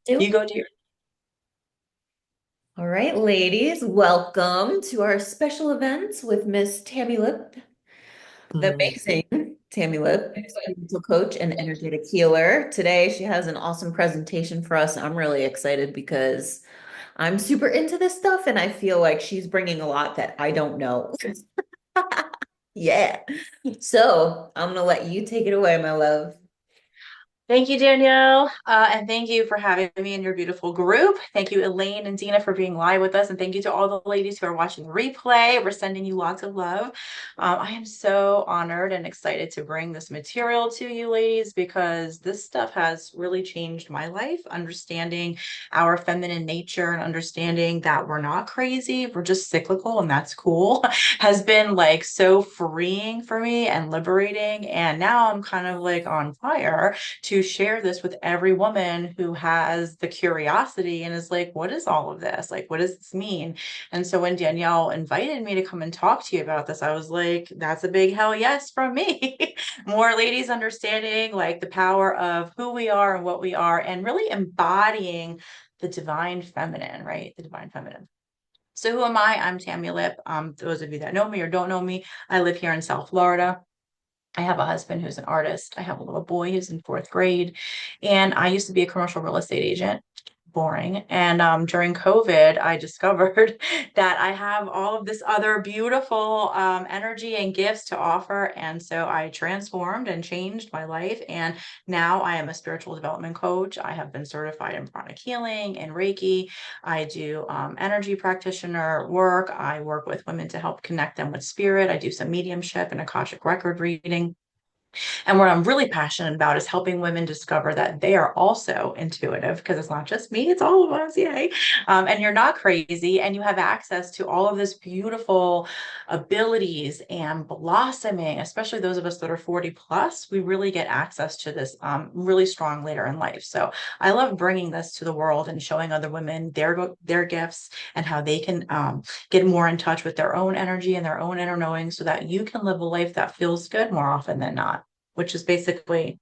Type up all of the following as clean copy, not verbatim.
You go to your. All right, ladies, welcome to our special event with Miss Tammy Lip, the Mm. amazing Tammy Lip, spiritual coach and energetic healer. Today, she has an awesome presentation for us. I'm really excited because I'm super into this stuff and I feel like she's bringing a lot that I don't know. Yeah. So I'm gonna let you take it away, my love. Thank you, Danielle. And thank you for having me in your beautiful group. Thank you, Elaine and Dina, for being live with us. And thank you to all the ladies who are watching the replay. We're sending you lots of love. I am so honored and excited to bring this material to you, ladies, because this stuff has really changed my life. Understanding our feminine nature and understanding that we're not crazy, we're just cyclical, and that's cool, has been like so freeing for me and liberating. And now I'm kind of like on fire to share this with every woman who has the curiosity and is like, what is all of this? Like, what does this mean? And so when Danielle invited me to come and talk to you about this, I was like, that's a big hell yes from me. More ladies understanding like the power of who we are and what we are, and really embodying the divine feminine, right? The divine feminine. So who am I? I'm Tammy Lip. Those of you that know me or don't know me, I live here in South Florida. I have a husband who's an artist. I have a little boy who's in fourth grade. And I used to be a commercial real estate agent. Boring. And during COVID, I discovered that I have all of this other beautiful energy and gifts to offer. And so I transformed and changed my life. And now I am a spiritual development coach. I have been certified in pranic healing and Reiki. I do energy practitioner work. I work with women to help connect them with spirit. I do some mediumship and Akashic record reading. And what I'm really passionate about is helping women discover that they are also intuitive, because it's not just me, it's all of us. Yay. And you're not crazy, and you have access to all of this beautiful abilities and blossoming, especially those of us that are 40 plus. We really get access to this really strong later in life. So I love bringing this to the world and showing other women their gifts and how they can get more in touch with their own energy and their own inner knowing so that you can live a life that feels good more often than not, which is basically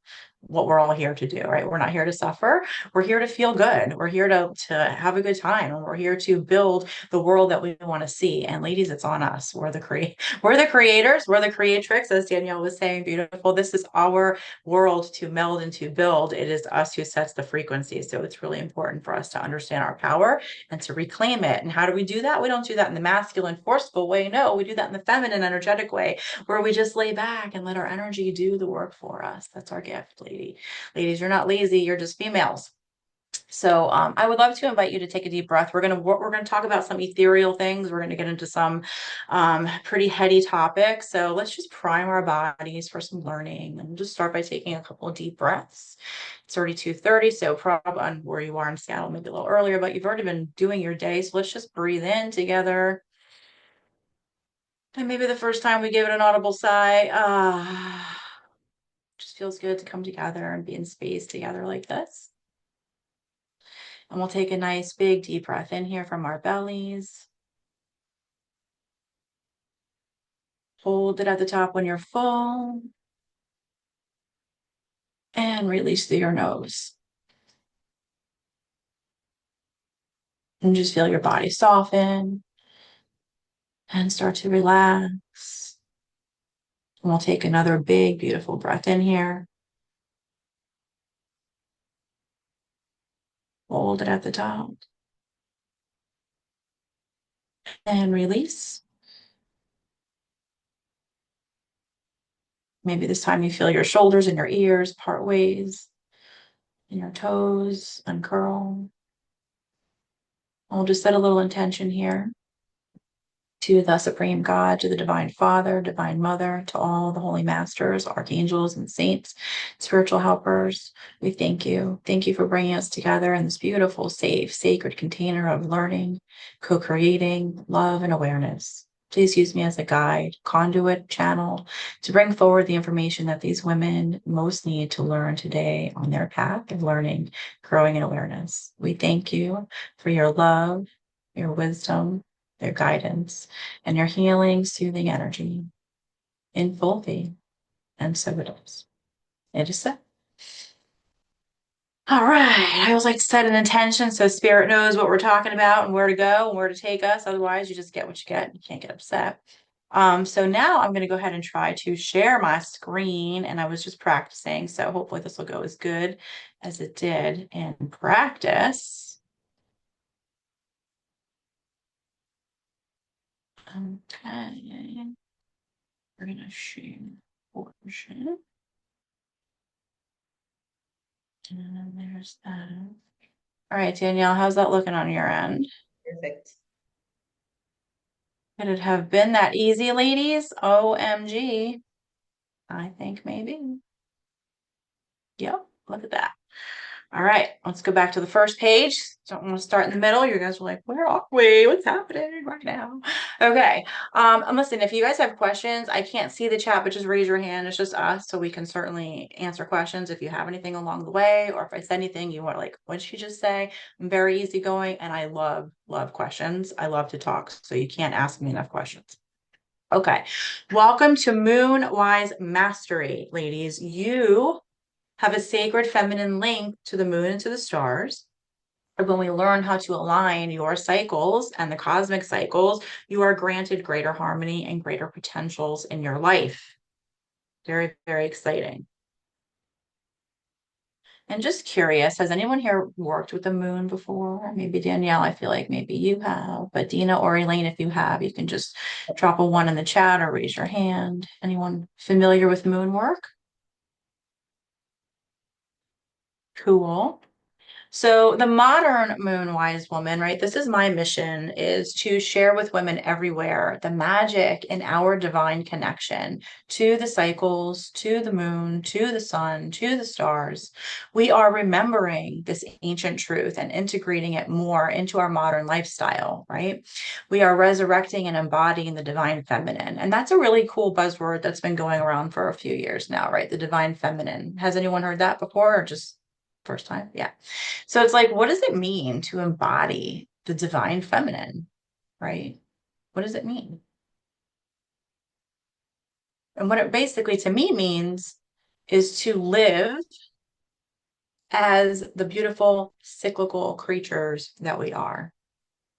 what we're all here to do, right? We're not here to suffer. We're here to feel good. We're here to have a good time. And we're here to build the world that we want to see. And ladies, it's on us. We're the creators. We're the creatrix, as Danielle was saying, beautiful. This is our world to meld and to build. It is us who sets the frequency. So it's really important for us to understand our power and to reclaim it. And how do we do that? We don't do that in the masculine, forceful way. No, we do that in the feminine, energetic way, where we just lay back and let our energy do the work for us. That's our gift, ladies. You're not lazy. You're just females. So I would love to invite you to take a deep breath. We're gonna talk about some ethereal things. We're gonna get into some pretty heady topics. So let's just prime our bodies for some learning, and just start by taking a couple of deep breaths. It's already 2:30, so probably on where you are in Seattle, maybe a little earlier, but you've already been doing your day. So let's just breathe in together. And maybe the first time we give it an audible sigh. Just feels good to come together and be in space together like this. And we'll take a nice big deep breath in here from our bellies. Hold it at the top when you're full. And release through your nose. And just feel your body soften and start to relax. And we'll take another big, beautiful breath in here. Hold it at the top. And release. Maybe this time you feel your shoulders and your ears part ways, and your toes uncurl. We'll just set a little intention here to the Supreme God, to the Divine Father, Divine Mother, to all the holy masters, archangels, and saints, spiritual helpers. We thank you. Thank you for bringing us together in this beautiful, safe, sacred container of learning, co creating, love, and awareness. Please use me as a guide, conduit, channel to bring forward the information that these women most need to learn today on their path of learning, growing in awareness. We thank you for your love, your wisdom, their guidance, and your healing, soothing energy in full faith. And so it is. It is so. All right. I always like to set an intention so spirit knows what we're talking about and where to go and where to take us. Otherwise, you just get what you get. You can't get upset. So now I'm going to go ahead and try to share my screen. And I was just practicing. So hopefully this will go as good as it did in practice. Okay. We're going to share portion. And there's that. All right, Danielle, how's that looking on your end? Perfect. Could it have been that easy, ladies? OMG. I think maybe. Yep, look at that. All right, let's go back to the first page. Don't want to start in the middle. You guys are like, where are we? What's happening right now? Okay. And listen, if you guys have questions, I can't see the chat, but just raise your hand. It's just us, so we can certainly answer questions if you have anything along the way, or if I said anything you want, like, what did she just say? I'm very easygoing, and I love questions. I love to talk, so you can't ask me enough questions. Okay. Welcome to MoonWise Mastery, ladies. You have a sacred feminine link to the moon and to the stars. And when we learn how to align your cycles and the cosmic cycles, you are granted greater harmony and greater potentials in your life. Very, very exciting. And just curious, has anyone here worked with the moon before? Maybe Danielle, I feel like maybe you have, but Dina or Elaine, if you have, you can just drop a one in the chat or raise your hand. Anyone familiar with moon work? Cool. So the modern moon-wise woman, right? This is my mission is to share with women everywhere the magic in our divine connection to the cycles, to the moon, to the sun, to the stars. We are remembering this ancient truth and integrating it more into our modern lifestyle, right? We are resurrecting and embodying the divine feminine. And that's a really cool buzzword that's been going around for a few years now, right? The divine feminine. Has anyone heard that before or just first time? Yeah. So it's like, what does it mean to embody the divine feminine, right? What does it mean? And what it basically to me means is to live as the beautiful cyclical creatures that we are,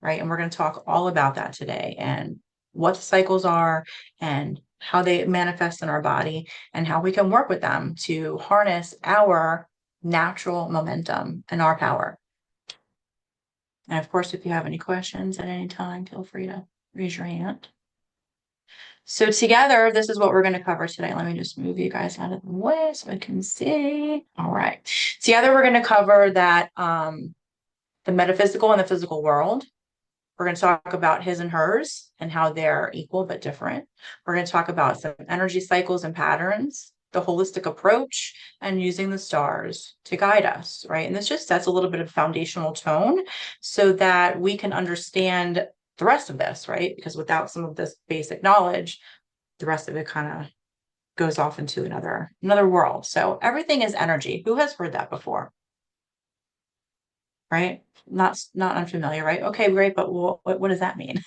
right? And we're going to talk all about that today and what the cycles are and how they manifest in our body and how we can work with them to harness our natural momentum and our power. And of course, if you have any questions at any time, feel free to raise your hand. So together, this is what we're going to cover today. Let me just move you guys out of the way so I can see. All right. Together, we're going to cover that the metaphysical and the physical world. We're going to talk about his and hers and how they're equal but different. We're going to talk about some energy cycles and patterns, the holistic approach, and using the stars to guide us, right? And this just sets a little bit of foundational tone so that we can understand the rest of this, right? Because without some of this basic knowledge, the rest of it kind of goes off into another world. So everything is energy. Who has heard that before? Right? Not unfamiliar, right? Okay, great, but what does that mean?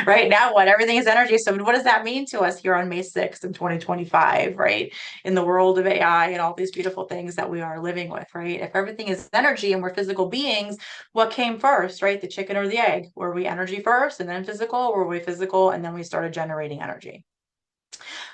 Right now, what everything is energy. So what does that mean to us here on May 6th in 2025, right? In the world of AI and all these beautiful things that we are living with, right? If everything is energy and we're physical beings, what came first, right? The chicken or the egg? Were we energy first and then physical? Were we physical and then we started generating energy?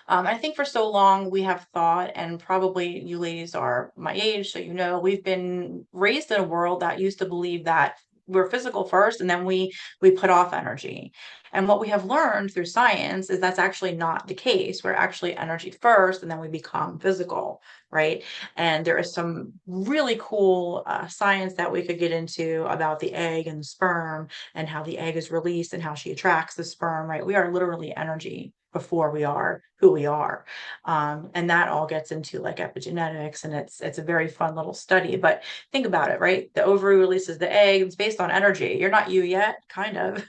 I think for so long we have thought, and probably you ladies are my age, so you know, we've been raised in a world that used to believe that we're physical first and then we put off energy. And what we have learned through science is that's actually not the case. We're actually energy first and then we become physical, right? And there is some really cool science that we could get into about the egg and the sperm and how the egg is released and how she attracts the sperm, right? We are literally energy before we are who we are. And that all gets into like epigenetics, and it's a very fun little study. But think about it, right? The ovary releases the egg, it's based on energy. You're not you yet, kind of,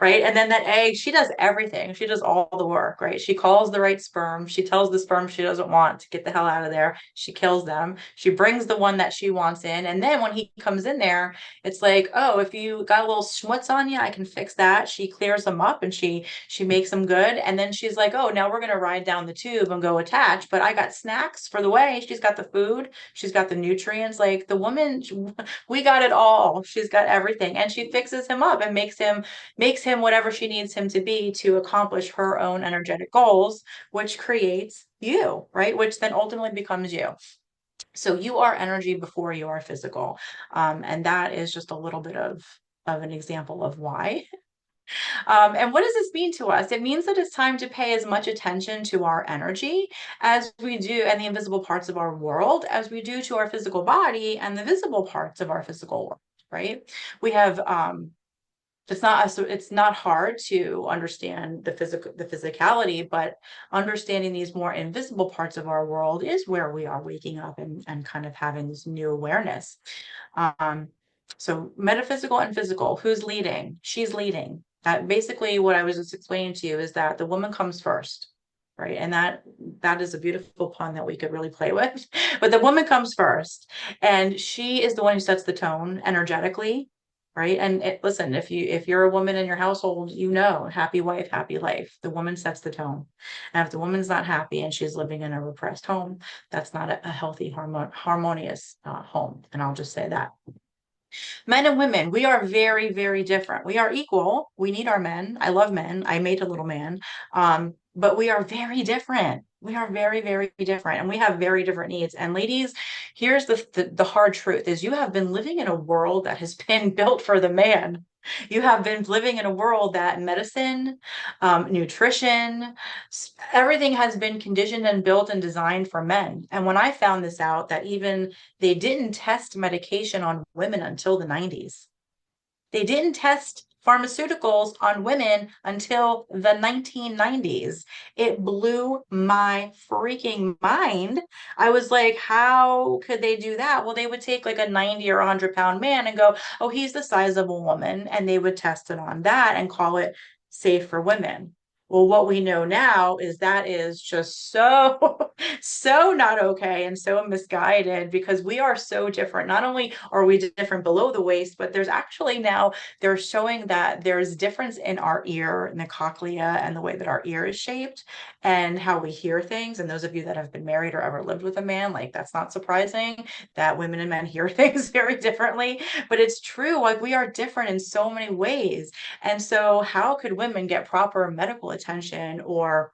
right? And then that egg, she does everything. She does all the work, right? She calls the right sperm. She tells the sperm she doesn't want to get the hell out of there. She kills them. She brings the one that she wants in. And then when he comes in there, it's like, oh, if you got a little schmutz on you, I can fix that. She clears them up and she makes them good. And then then she's like, oh, now we're going to ride down the tube and go attach. But I got snacks for the way. She's got the food, she's got the nutrients. Like the woman, we got it all. She's got everything. And she fixes him up and makes him whatever she needs him to be to accomplish her own energetic goals, which creates you, right? Which then ultimately becomes you. So you are energy before you are physical. And that is just a little bit of an example of why. And what does this mean to us? It means that it's time to pay as much attention to our energy as we do, and the invisible parts of our world as we do to our physical body and the visible parts of our physical world, right? We have it's not hard to understand the physicality, but understanding these more invisible parts of our world is where we are waking up and kind of having this new awareness. um, so metaphysical and physical, who's leading? She's leading. That basically what I was just explaining to you is that the woman comes first, right? And that is a beautiful pun that we could really play with. But the woman comes first, and she is the one who sets the tone energetically, right? And listen, if you're a woman in your household, you know, happy wife, happy life. The woman sets the tone. And if the woman's not happy and she's living in a repressed home, that's not a healthy, harmonious home. And I'll just say that. Men and women, we are very, very different. We are equal. We need our men. I love men. I made a little man. But we are very different. We are very, very different. And we have very different needs. And ladies, here's the hard truth is you have been living in a world that has been built for the man. You have been living in a world that medicine, nutrition, everything has been conditioned and built and designed for men. And when I found this out, that even they didn't test medication on women until the 90s. They didn't test pharmaceuticals on women until the 1990s. It blew my freaking mind. I was like, how could they do that? Well, they would take like a 90 or 100-pound man and go, oh, he's the size of a woman. And they would test it on that and call it safe for women. Well, what we know now is that is just so, so not okay and so misguided because we are so different. Not only are we different below the waist, but there's actually now they're showing that there's difference in our ear and the cochlea and the way that our ear is shaped and how we hear things. And those of you that have been married or ever lived with a man, like that's not surprising that women and men hear things very differently, but it's true. Like we are different in so many ways. And so how could women get proper medical attention or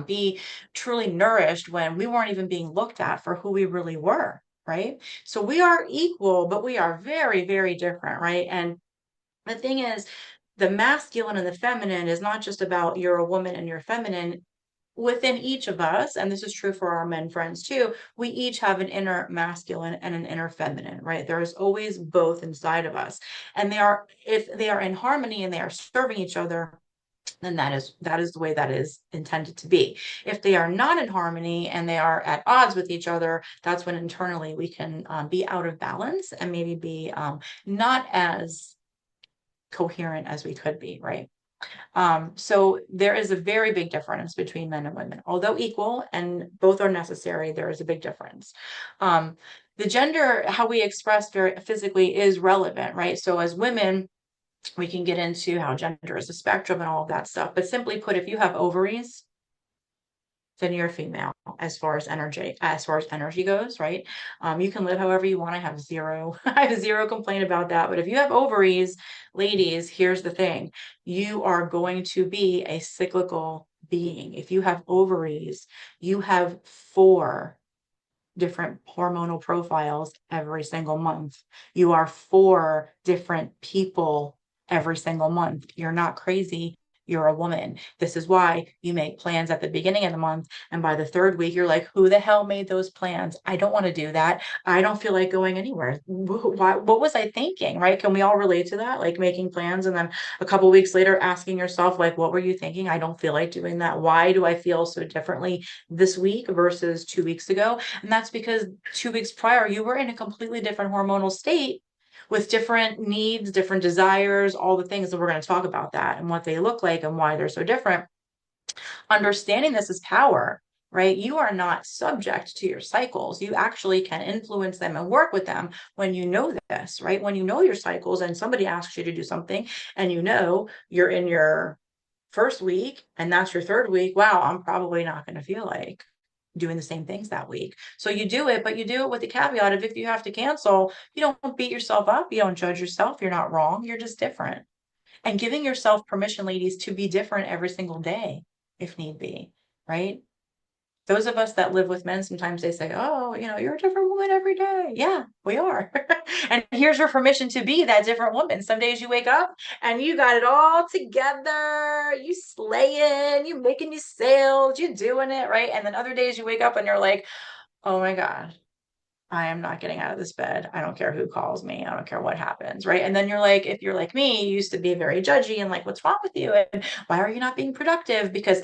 be truly nourished when we weren't even being looked at for who we really were, right? So we are equal, but we are very, very different, right? And the thing is, the masculine and the feminine is not just about you're a woman and you're feminine. Within each of us, and this is true for our men friends too, we each have an inner masculine and an inner feminine, right? There is always both inside of us. And if they are in harmony and they are serving each other, then that is the way that is intended to be. If they are not in harmony and they are at odds with each other, that's when internally we can be out of balance and maybe be not as coherent as we could be, right? So there is a very big difference between men and women. Although equal and both are necessary, there is a big difference. The gender, how we express very physically is relevant, right? So as women, we can get into how gender is a spectrum and all of that stuff. But simply put, if you have ovaries, then you're female as far as energy goes, right? You can live however you want. I have zero complaint about that. But if you have ovaries, ladies, here's the thing. You are going to be a cyclical being. If you have ovaries, you have four different hormonal profiles every single month. You are four different people every single month. You're not crazy. You're a woman. This is why you make plans at the beginning of the month. And by the third week, you're like, who the hell made those plans? I don't want to do that. I don't feel like going anywhere. What was I thinking? Right? Can we all relate to that? Like making plans and then a couple weeks later asking yourself, like, what were you thinking? I don't feel like doing that. Why do I feel so differently this week versus 2 weeks ago? And that's because 2 weeks prior, you were in a completely different hormonal state with different needs, different desires, all the things that we're going to talk about that and what they look like and why they're so different. Understanding this is power, right? You are not subject to your cycles. You actually can influence them and work with them when you know this, right? When you know your cycles and somebody asks you to do something and you know you're in your first week and that's your third week, wow, I'm probably not going to feel like doing the same things that week. So you do it, but you do it with the caveat of if you have to cancel, you don't beat yourself up, you don't judge yourself, you're not wrong, you're just different. And giving yourself permission, ladies, to be different every single day if need be, right? Those of us that live with men, sometimes they say, oh, you're a different woman every day. Yeah, we are. And here's your permission to be that different woman. Some days you wake up and you got it all together. You slaying, you making your sales, you doing it, right? And then other days you wake up and you're like, oh my God, I am not getting out of this bed. I don't care who calls me. I don't care what happens. Right. And then you're like, if you're like me, you used to be very judgy and like, what's wrong with you? And why are you not being productive? Because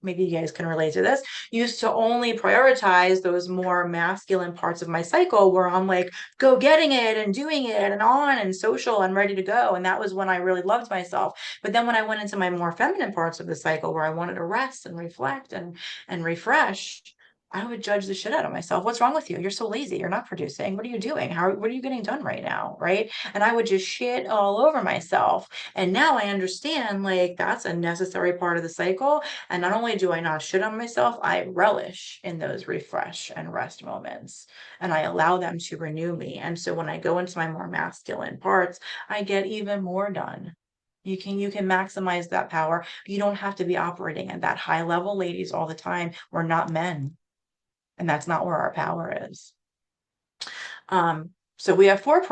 maybe you guys can relate to this, used to only prioritize those more masculine parts of my cycle where I'm like, go getting it and doing it and on and social and ready to go. And that was when I really loved myself. But then when I went into my more feminine parts of the cycle where I wanted to rest and reflect and refresh, I would judge the shit out of myself. What's wrong with you? You're so lazy. You're not producing. What are you doing? What are you getting done right now? Right. And I would just shit all over myself. And now I understand like that's a necessary part of the cycle. And not only do I not shit on myself, I relish in those refresh and rest moments. And I allow them to renew me. And so when I go into my more masculine parts, I get even more done. You can maximize that power. You don't have to be operating at that high level, ladies, all the time. We're not men. And that's not where our power is. So we have four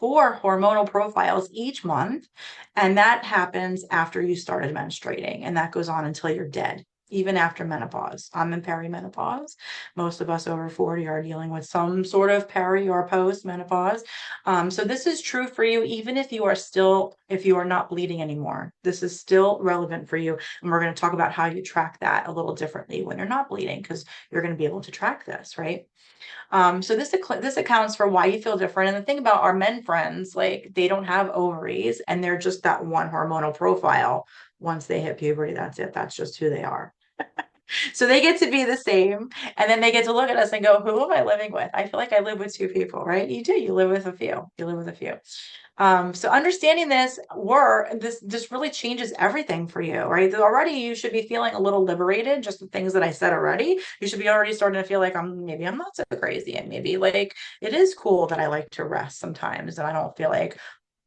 hormonal profiles each month, and that happens after you started menstruating, and that goes on until you're dead, even after menopause. I'm in perimenopause. Most of us over 40 are dealing with some sort of peri or post menopause. So this is true for you, even if you are not bleeding anymore. This is still relevant for you, and we're going to talk about how you track that a little differently when you're not bleeding, because you're going to be able to track this, right? So this accounts for why you feel different. And the thing about our men friends, like they don't have ovaries and they're just that one hormonal profile. Once they hit puberty, that's it. That's just who they are. So they get to be the same. And then they get to look at us and go, who am I living with? I feel like I live with two people, right? You do. You live with a few. You live with a few. So understanding this really changes everything for you, right? Already you should be feeling a little liberated, just the things that I said already. You should be already starting to feel like maybe I'm not so crazy, and maybe like it is cool that I like to rest sometimes and I don't feel like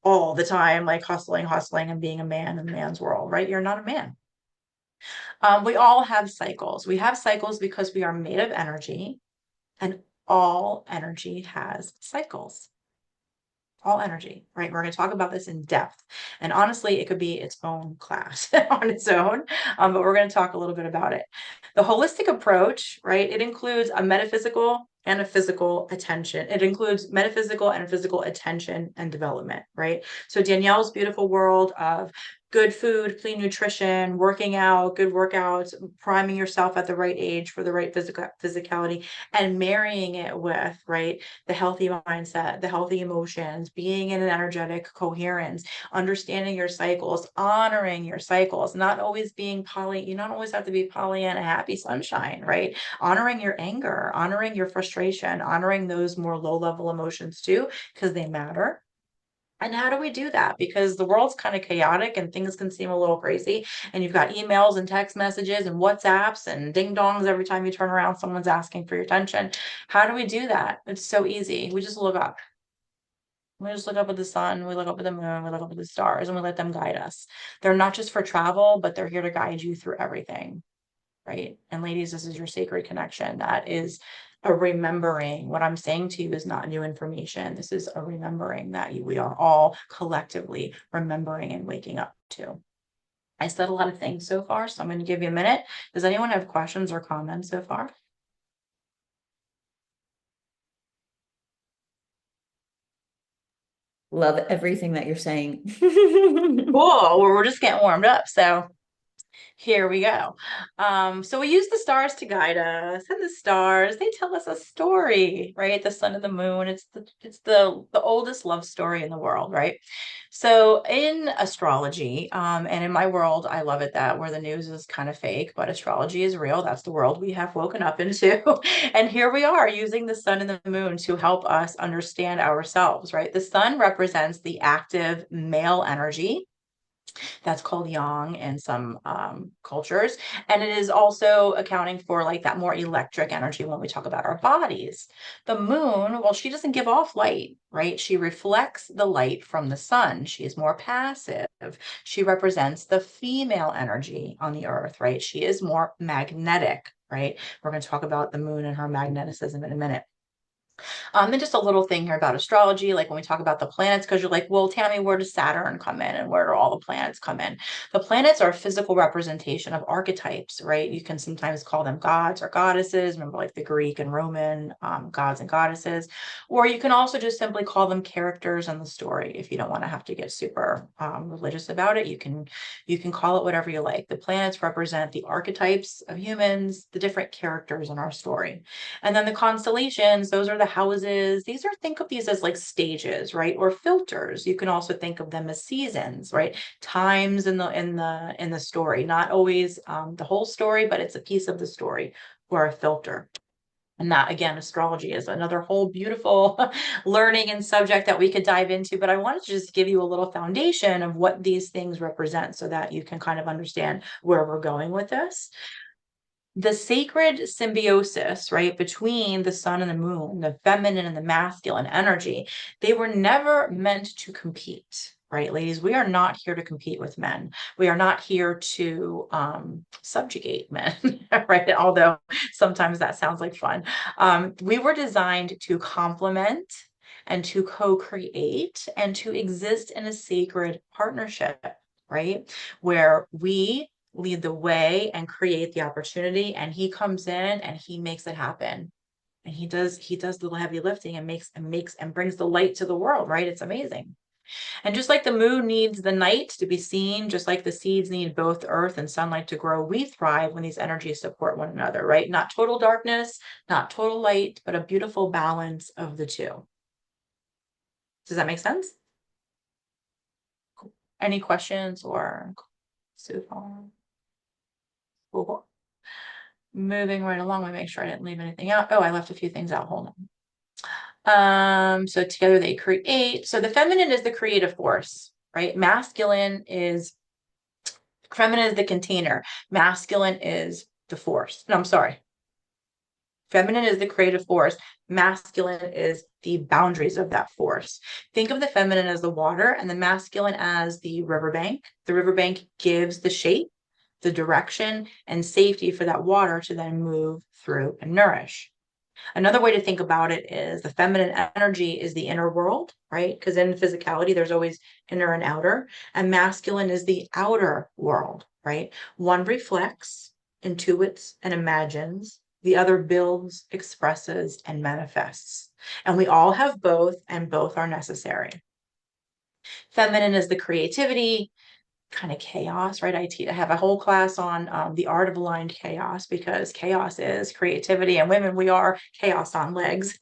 all the time like hustling and being a man in a man's world, right? You're not a man. We all have cycles. We have cycles because we are made of energy, and all energy has cycles. All energy, right? We're going to talk about this in depth. And honestly, it could be its own class on its own, but we're going to talk a little bit about it. The holistic approach, right? It includes a metaphysical and a physical attention. It includes metaphysical and physical attention and development, right? So Danielle's beautiful world of good food, clean nutrition, working out, good workouts, priming yourself at the right age for the right physicality, and marrying it with, right, the healthy mindset, the healthy emotions, being in an energetic coherence, understanding your cycles, honoring your cycles, not always being you don't always have to be Pollyanna happy sunshine, right? Honoring your anger, honoring your frustration, honoring those more low level emotions too, because they matter. And how do we do that? Because the world's kind of chaotic and things can seem a little crazy. And you've got emails and text messages and WhatsApps and ding dongs every time you turn around, someone's asking for your attention. How do we do that? It's so easy. We just look up. We just look up at the sun, we look up at the moon, we look up at the stars, and we let them guide us. They're not just for travel, but they're here to guide you through everything, right? And ladies, this is your sacred connection. That is a remembering. What I'm saying to you is not new information. This is a remembering that we are all collectively remembering and waking up to. I said a lot of things so far, so I'm going to give you a minute. Does anyone have questions or comments so far? Love everything that you're saying. Cool. Well, we're just getting warmed up. So here we go. So we use the stars to guide us, and the stars, they tell us a story, right? The sun and the moon, it's the oldest love story in the world, right? So in astrology, and in my world, I love it that where the news is kind of fake, but astrology is real. That's the world we have woken up into. And here we are using the sun and the moon to help us understand ourselves, right? The sun represents the active male energy, That's called yang in some cultures. And it is also accounting for like that more electric energy when we talk about our bodies. The moon, well, she doesn't give off light, right? She reflects the light from the sun. She is more passive. She represents the female energy on the earth, right? She is more magnetic, right? We're going to talk about the moon and her magneticism in a minute. And just a little thing here about astrology, like when we talk about the planets, because you're like, well, Tammy, where does Saturn come in and where do all the planets come in? The planets are a physical representation of archetypes, right? You can sometimes call them gods or goddesses, remember like the Greek and Roman gods and goddesses, or you can also just simply call them characters in the story. If you don't want to have to get super religious about it, you can call it whatever you like. The planets represent the archetypes of humans, the different characters in our story. And then the constellations, those are the houses. These are, think of these as like stages, right? Or filters. You can also think of them as seasons, right? Times in the story, not always the whole story, but it's a piece of the story or a filter. And that, again, astrology is another whole beautiful learning and subject that we could dive into. But I wanted to just give you a little foundation of what these things represent so that you can kind of understand where we're going with this. The sacred symbiosis, right, between the sun and the moon, the feminine and the masculine energy, they were never meant to compete, right, ladies? We are not here to compete with men. We are not here to subjugate men, right? Although sometimes that sounds like fun. We were designed to complement and to co-create and to exist in a sacred partnership, right? Where we lead the way and create the opportunity, and he comes in and he makes it happen, and he does the heavy lifting and makes and brings the light to the world, right? It's amazing. And just like the moon needs the night to be seen, just like the seeds need both earth and sunlight to grow, we thrive when these energies support one another, right? Not total darkness, not total light, but a beautiful balance of the two. Does that make sense? Cool. Any questions or so far? Cool. Moving right along, let me make sure I didn't leave anything out. Oh, I left a few things out. Hold on. So together they create. So the feminine is the creative force, right? Feminine is the container. Masculine is the force. No, I'm sorry. Feminine is the creative force. Masculine is the boundaries of that force. Think of the feminine as the water and the masculine as the riverbank. The riverbank gives the shape, the direction, and safety for that water to then move through and nourish. Another way to think about it is the feminine energy is the inner world, right? Because in physicality, there's always inner and outer, and masculine is the outer world, right? One reflects, intuits, and imagines. The other builds, expresses, and manifests. And we all have both, and both are necessary. Feminine is the creativity, kind of chaos, right? I have a whole class on the art of aligned chaos because chaos is creativity, and women, we are chaos on legs.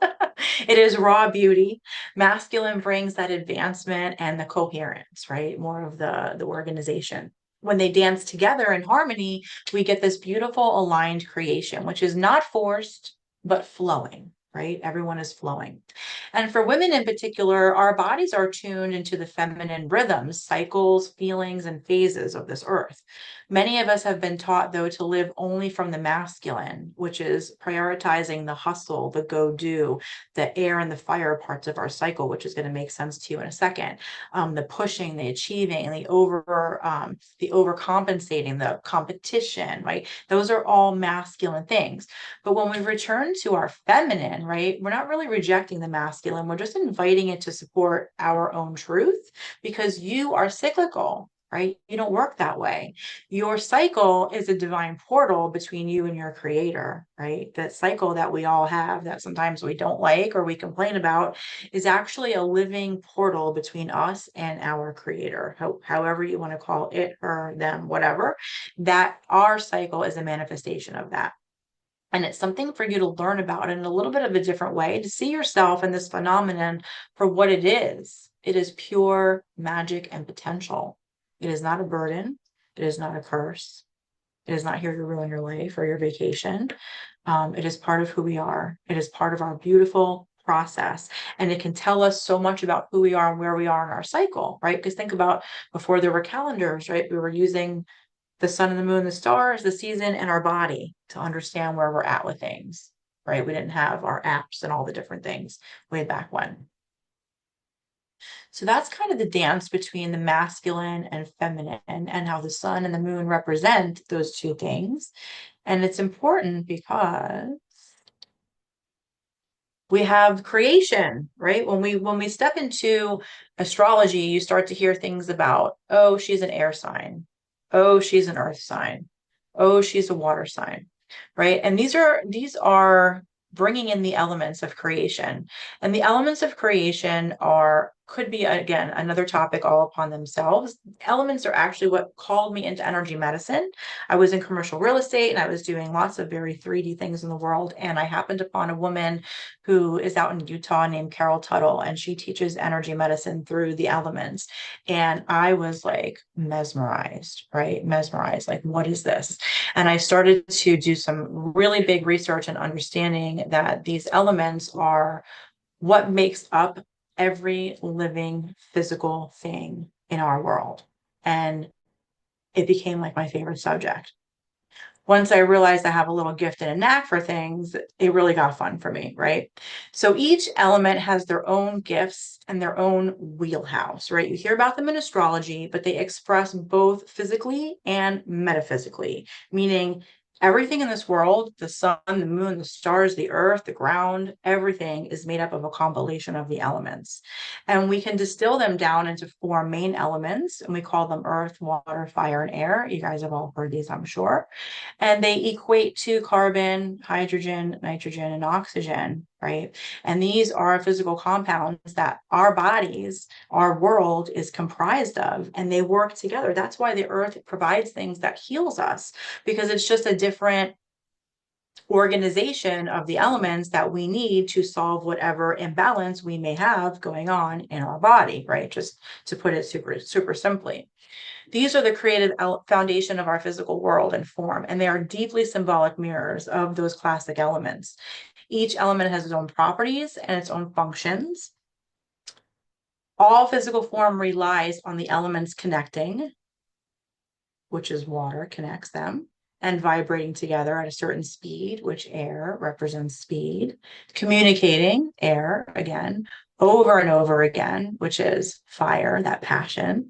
It is raw beauty. Masculine brings that advancement and the coherence, right? More of the organization. When they dance together in harmony, we get this beautiful aligned creation, which is not forced, but flowing, right? Everyone is flowing. And for women in particular, our bodies are tuned into the feminine rhythms, cycles, feelings, and phases of this earth. Many of us have been taught, though, to live only from the masculine, which is prioritizing the hustle, the go do, the air and the fire parts of our cycle, which is going to make sense to you in a second. The pushing, the achieving, the overcompensating, the competition, right? Those are all masculine things. But when we return to our feminine, right, we're not really rejecting the masculine. We're just inviting it to support our own truth because you are cyclical, right? You don't work that way. Your cycle is a divine portal between you and your creator, right? That cycle that we all have that sometimes we don't like or we complain about is actually a living portal between us and our creator, however you want to call it, her, them, whatever. That our cycle is a manifestation of that. And it's something for you to learn about in a little bit of a different way, to see yourself in this phenomenon for what it is. It is pure magic and potential. It is not a burden. It is not a curse. It is not here to ruin your life or your vacation. It is part of who we are. It is part of our beautiful process. And it can tell us so much about who we are and where we are in our cycle, right? Because think about before there were calendars, right? We were using the sun and the moon, the stars, the season, and our body to understand where we're at with things, right? We didn't have our apps and all the different things way back when. So that's kind of the dance between the masculine and feminine and how the sun and the moon represent those two things. And it's important because we have creation, right? When we step into astrology, you start to hear things about, oh, she's an air sign. Oh, she's an earth sign. Oh, she's a water sign, right? And these are bringing in the elements of creation. And the elements of creation are could be again another topic all upon themselves. Elements are actually what called me into energy medicine. I was in commercial real estate and I was doing lots of very 3D things in the world. And I happened upon a woman who is out in Utah named Carol Tuttle, and she teaches energy medicine through the elements. And I was like mesmerized, right? Mesmerized. Like, what is this? And I started to do some really big research and understanding that these elements are what makes up every living physical thing in our world. And it became like my favorite subject. Once I realized I have a little gift and a knack for things, it really got fun for me, right? So each element has their own gifts and their own wheelhouse, right? You hear about them in astrology, but they express both physically and metaphysically, meaning everything in this world, the sun, the moon, the stars, the earth, the ground, everything is made up of a compilation of the elements. And we can distill them down into four main elements, and we call them earth, water, fire, and air. You guys have all heard these, I'm sure, and they equate to carbon, hydrogen, nitrogen, and oxygen, right? And these are physical compounds that our bodies, our world is comprised of, and they work together. That's why the earth provides things that heals us, because it's just a different organization of the elements that we need to solve whatever imbalance we may have going on in our body, right? Just to put it super, super simply. These are the creative foundation of our physical world and form, and they are deeply symbolic mirrors of those classic elements. Each element has its own properties and its own functions. All physical form relies on the elements connecting, which is water connects them, and vibrating together at a certain speed, which air represents speed, communicating, air again, over and over again, which is fire, that passion,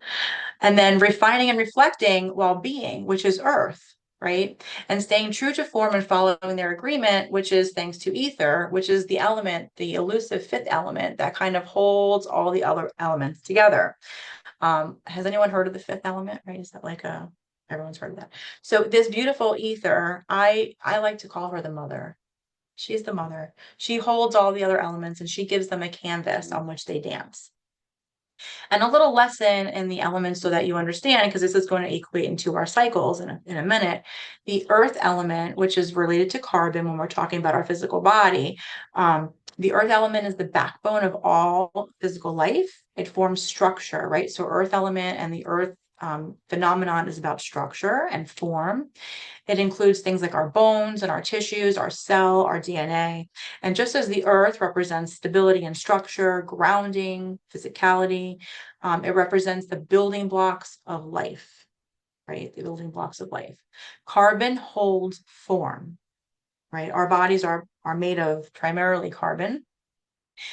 and then refining and reflecting while being, which is earth, right? And staying true to form and following their agreement, which is thanks to ether, which is the element, the elusive fifth element that kind of holds all the other elements together. Has anyone heard of the fifth element, right? Is that like a, everyone's heard of that. So this beautiful ether, I like to call her the mother. She's the mother. She holds all the other elements and she gives them a canvas on which they dance. And a little lesson in the elements so that you understand, because this is going to equate into our cycles in a minute. The earth element, which is related to carbon when we're talking about our physical body, the earth element is the backbone of all physical life. It forms structure, right? So earth element and the earth phenomenon is about structure and form. It includes things like our bones and our tissues, our cell, our DNA. And just as the earth represents stability and structure, grounding, physicality, it represents the building blocks of life, right? The building blocks of life. Carbon holds form, right? Our bodies are made of primarily carbon,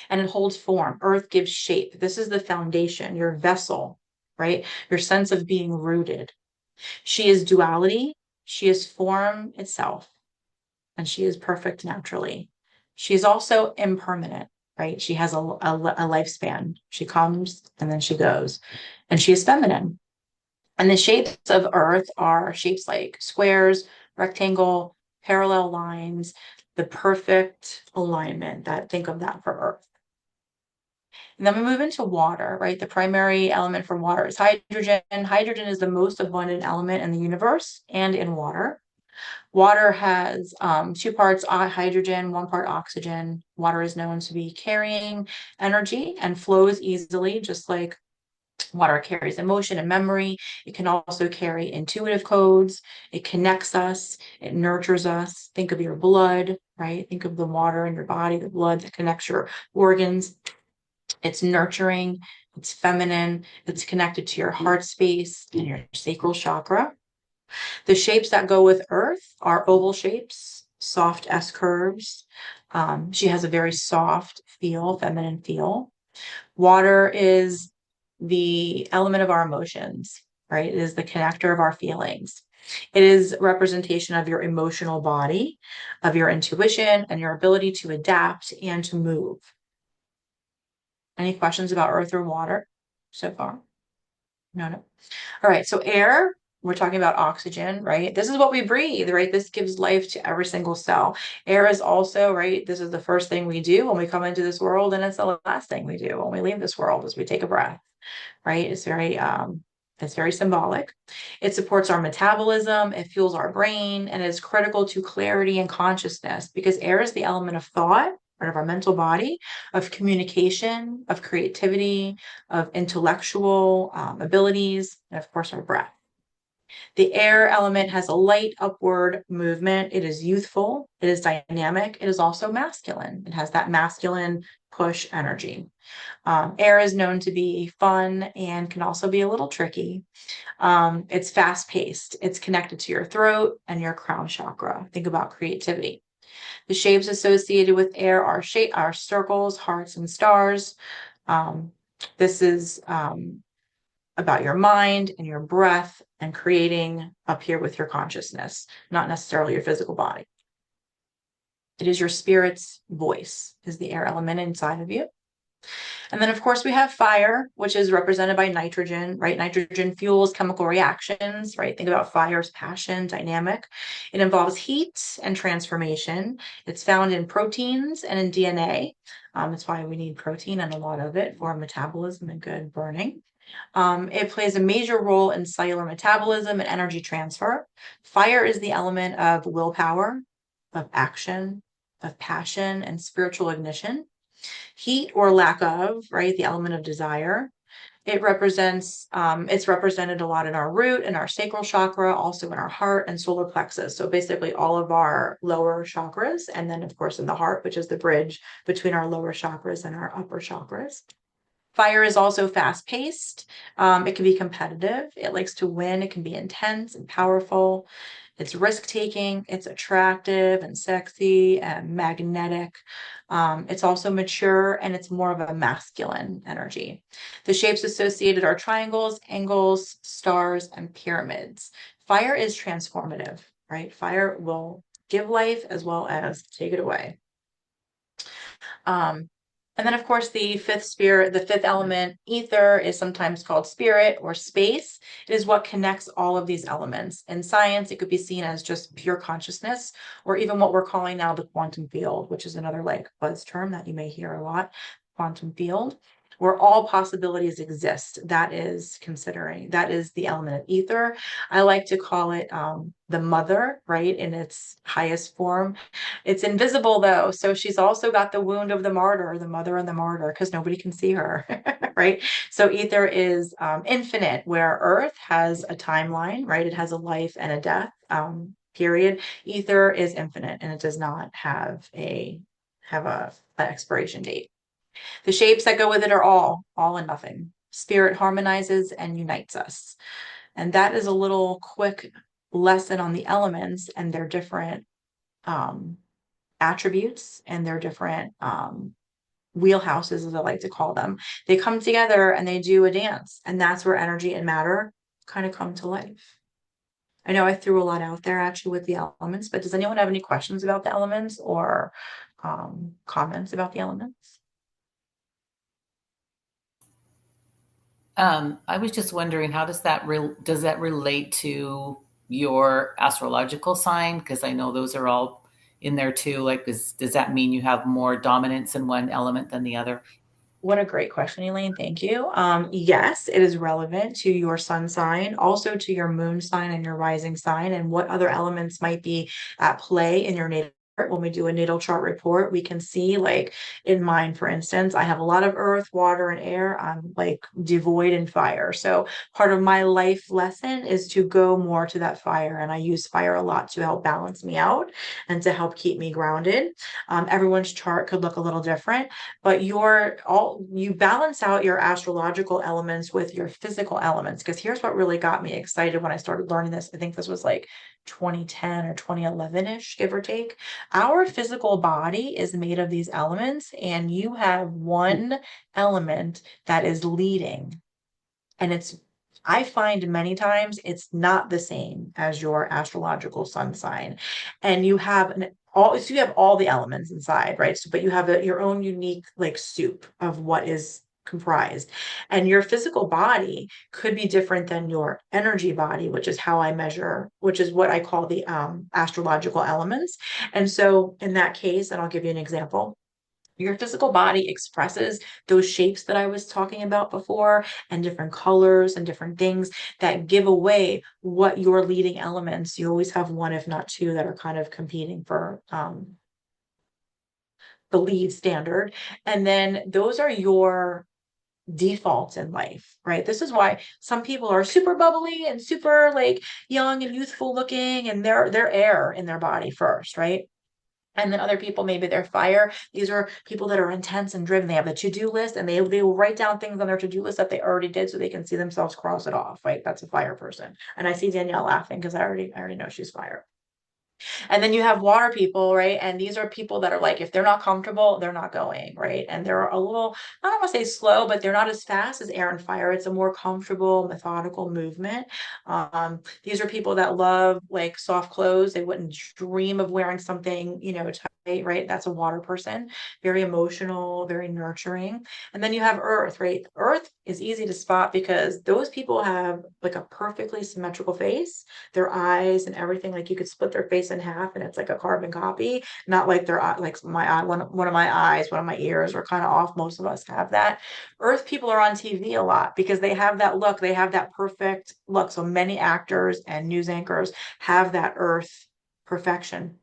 and it holds form. Earth gives shape. This is the foundation, your vessel, right? Your sense of being rooted. She is duality. She is form itself, and she is perfect naturally. She is also impermanent, right? She has a lifespan. She comes and then she goes, and she is feminine. And the shapes of Earth are shapes like squares, rectangle, parallel lines, the perfect alignment. That think of that for Earth. And then we move into water, right? The primary element for water is hydrogen. Hydrogen is the most abundant element in the universe and in water. Water has two parts hydrogen, one part oxygen. Water is known to be carrying energy and flows easily, just like water carries emotion and memory. It can also carry intuitive codes. It connects us. It nurtures us. Think of your blood, right? Think of the water in your body, the blood that connects your organs. It's nurturing, it's feminine, it's connected to your heart space and your sacral chakra. The shapes that go with Earth are oval shapes, soft S curves. She has a very soft feel, feminine feel. Water is the element of our emotions, right? It is the connector of our feelings. It is representation of your emotional body, of your intuition, and your ability to adapt and to move. Any questions about earth or water so far? No, no. All right, so air, we're talking about oxygen, right? This is what we breathe, right? This gives life to every single cell. Air is also, right? This is the first thing we do when we come into this world, and it's the last thing we do when we leave this world is we take a breath, right? It's very symbolic. It supports our metabolism, it fuels our brain, and is critical to clarity and consciousness because air is the element of thought, part of our mental body, of communication, of creativity, of intellectual abilities, and of course, our breath. The air element has a light upward movement. It is youthful, it is dynamic, it is also masculine. It has that masculine push energy. Air is known to be fun and can also be a little tricky. It's fast paced, it's connected to your throat and your crown chakra. Think about creativity. The shapes associated with air are circles, hearts, and stars. Um, this is about your mind and your breath and creating up here with your consciousness, not necessarily your physical body. It is your spirit's voice, is the air element inside of you. And then, of course, we have fire, which is represented by nitrogen, right? Nitrogen fuels chemical reactions, right? Think about fire as passion, dynamic. It involves heat and transformation. It's found in proteins and in DNA. That's why we need protein and a lot of it for metabolism and good burning. It plays a major role in cellular metabolism and energy transfer. Fire is the element of willpower, of action, of passion, and spiritual ignition. Heat or lack of, right? The element of desire. It's represented a lot in our root and our sacral chakra, also in our heart and solar plexus. So basically all of our lower chakras, and then of course in the heart, which is the bridge between our lower chakras and our upper chakras. Fire is also fast paced. It can be competitive. It likes to win. It can be intense and powerful. It's risk taking. It's attractive and sexy and magnetic. It's also mature and it's more of a masculine energy. The shapes associated are triangles, angles, stars, and pyramids. Fire is transformative, right? Fire will give life as well as take it away. Um, and then, of course, the fifth spirit, the fifth element, ether, is sometimes called spirit or space. It is what connects all of these elements. In science, it could be seen as just pure consciousness, or even what we're calling now the quantum field, which is another like buzz term that you may hear a lot, quantum field, where all possibilities exist. That is the element of ether. I like to call it the mother, right, in its highest form. It's invisible though, so she's also got the wound of the martyr, the mother and the martyr, because nobody can see her, right? So ether is infinite, where Earth has a timeline, right? It has a life and a death period. Ether is infinite, and it does not have a an expiration date. The shapes that go with it are all and nothing. Spirit harmonizes and unites us, and that is a little quick lesson on the elements and their different um, attributes and their different wheelhouses, as I like to call them. They come together and they do a dance, and that's where energy and matter kind of come to life. I know I threw a lot out there at you with the elements, but does anyone have any questions about the elements or comments about the elements? I was just wondering, how does that relate to your astrological sign? Because I know those are all in there too. Like, does that mean you have more dominance in one element than the other? What a great question, Elaine. Thank you. Yes, it is relevant to your sun sign, also to your moon sign and your rising sign, and what other elements might be at play in your natal when we do a natal chart report, we can see like in mine, for instance, I have a lot of earth, water, and air. I'm like devoid in fire. So part of my life lesson is to go more to that fire. And I use fire a lot to help balance me out and to help keep me grounded. Everyone's chart could look a little different, but you balance out your astrological elements with your physical elements. Because here's what really got me excited when I started learning this. I think this was like 2010 or 2011-ish, give or take. Our physical body is made of these elements, and you have one element that is leading. And I find many times it's not the same as your astrological sun sign. And so you have all the elements inside, right? So, but you have your own unique like soup of what is comprised. And your physical body could be different than your energy body, which is how I measure, which is what I call the astrological elements. And so in that case, and I'll give you an example, your physical body expresses those shapes that I was talking about before, and different colors and different things that give away what your leading elements. You always have one, if not two, that are kind of competing for the lead standard. And then those are your defaults in life, right? This is why some people are super bubbly and super like young and youthful looking, and they're air in their body first, right? And then other people, maybe they're fire. These are people that are intense and driven. They have a to-do list, and they will write down things on their to-do list that they already did so they can see themselves cross it off, right? That's a fire person. And I see Danielle laughing because I already know she's fire. And then you have water people, right? And these are people that are like, if they're not comfortable, they're not going, right? And they're a little, I don't want to say slow, but they're not as fast as air and fire. It's a more comfortable, methodical movement. These are people that love like soft clothes. They wouldn't dream of wearing something, tight, right? That's a water person, very emotional, very nurturing. And then you have earth, right? Earth is easy to spot because those people have like a perfectly symmetrical face, their eyes and everything. Like you could split their face in half and it's like a carbon copy, not like their eye, like my eye, one of my eyes, one of my ears are kind of off. Most of us have that. Earth people are on TV a lot because they have that look, they have that perfect look. So many actors and news anchors have that earth perfection.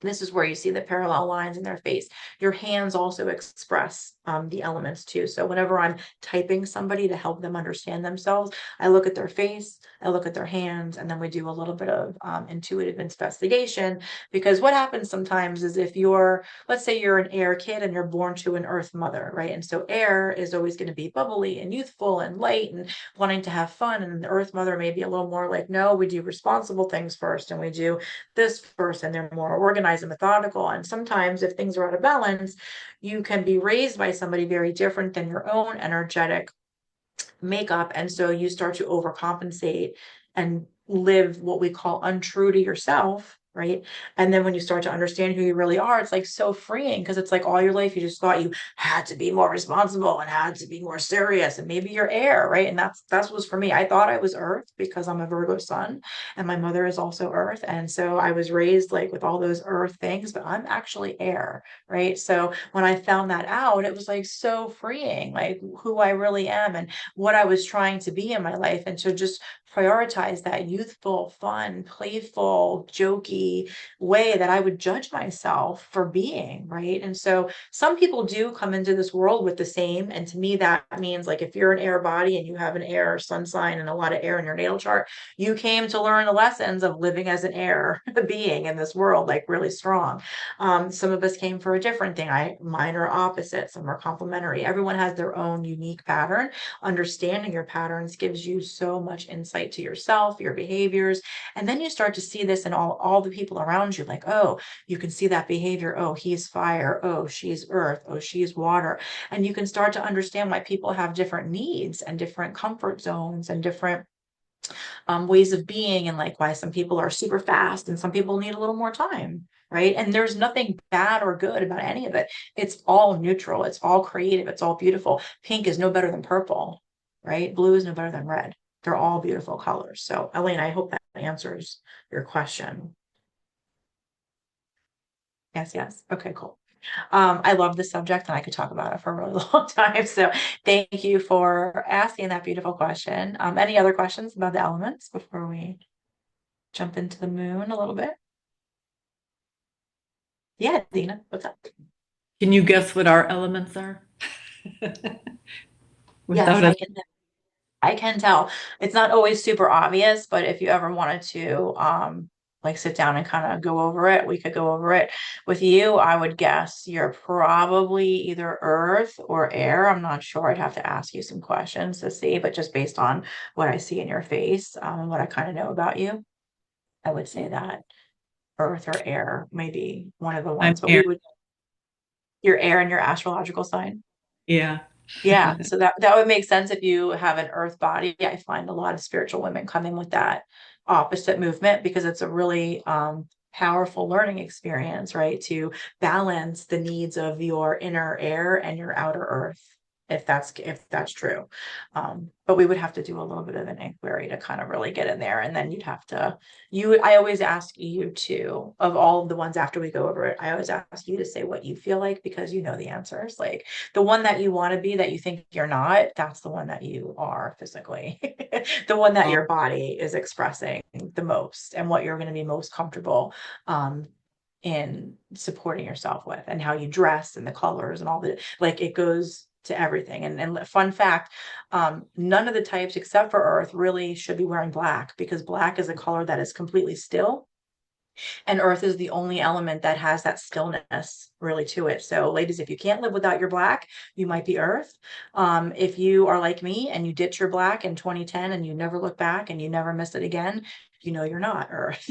This is where you see the parallel lines in their face. Your hands also express the elements too. So whenever I'm typing somebody to help them understand themselves, I look at their face, I look at their hands, and then we do a little bit of intuitive investigation. Because what happens sometimes is let's say you're an air kid and you're born to an earth mother, right? And so air is always going to be bubbly and youthful and light and wanting to have fun. And the earth mother may be a little more like, no, we do responsible things first and we do this first, and they're more organized and methodical. And sometimes if things are out of balance, you can be raised by somebody very different than your own energetic makeup. And so you start to overcompensate and live what we call untrue to yourself. Right. And then when you start to understand who you really are, it's like so freeing because it's like all your life you just thought you had to be more responsible and had to be more serious. And maybe you're air, right? And that's was for me. I thought I was earth because I'm a Virgo sun and my mother is also earth. And so I was raised like with all those earth things, but I'm actually air, right? So when I found that out, it was like so freeing, like who I really am and what I was trying to be in my life, and to just prioritize that youthful, fun, playful, jokey way that I would judge myself for being, right? And so some people do come into this world with the same. And to me, that means like if you're an air body and you have an air sun sign and a lot of air in your natal chart, you came to learn the lessons of living as an air being in this world, like really strong. Some of us came for a different thing. Mine are opposite, some are complementary. Everyone has their own unique pattern. Understanding your patterns gives you so much insight to yourself, your behaviors. And then you start to see this in all the people around you, like, oh, you can see that behavior. Oh, he's fire. Oh, she's earth. Oh, she's water. And you can start to understand why people have different needs and different comfort zones and different ways of being, and like why some people are super fast and some people need a little more time, right? And there's nothing bad or good about any of it. It's all neutral, it's all creative, it's all beautiful. Pink is no better than purple, right? Blue is no better than red. They're all beautiful colors. So Elaine, I hope that answers your question. Yes, yes. Okay, cool. I love this subject and I could talk about it for a really long time. So thank you for asking that beautiful question. Any other questions about the elements before we jump into the moon a little bit? Yeah, Dina, what's up? Can you guess what our elements are? Yes, Without a, I can tell. It's not always super obvious, but if you ever wanted to like sit down and kind of go over it, we could go over it with you. I would guess you're probably either earth or air. I'm not sure. I'd have to ask you some questions to see, but just based on what I see in your face, and what I kind of know about you, I would say that earth or air may be one of the I'm ones, but we air. would your air and your astrological sign. Yeah. Yeah, so that would make sense if you have an earth body. I find a lot of spiritual women come in with that opposite movement because it's a really powerful learning experience, right? To balance the needs of your inner air and your outer earth, if that's true. But we would have to do a little bit of an inquiry to kind of really get in there, and then you'd have to I always ask you to, of all of the ones after we go over it, I always ask you to say what you feel like because you know the answers. Like the one that you want to be that you think you're not, that's the one that you are physically. The one that Oh, your body is expressing the most and what you're going to be most comfortable um in supporting yourself with, and how you dress and the colors and all the, like, it goes to everything. And fun fact, none of the types except for earth really should be wearing black, because black is a color that is completely still, and earth is the only element that has that stillness really to it. So, ladies, if you can't live without your black, you might be earth. If you are like me and you ditch your black in 2010 and you never look back and you never miss it again, you know you're not earth.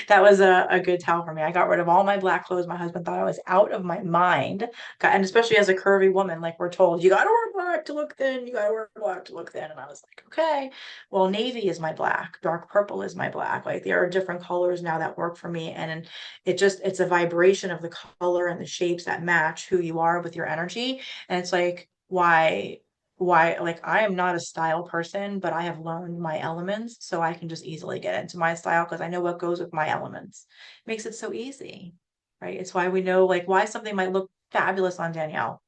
That was a good tell for me. I got rid of all my black clothes. My husband thought I was out of my mind. And especially as a curvy woman, like we're told, you got to wear black to look thin. You got to wear black to look thin. And I was like, okay. Well, navy is my black, dark purple is my black. Like there are different colors now that work for me. And it's a vibration of the color and the shapes that match who you are with your energy. And it's like, why, like I am not a style person, but I have learned my elements so I can just easily get into my style because I know what goes with my elements. It makes it so easy, right? It's why we know like why something might look fabulous on Danielle,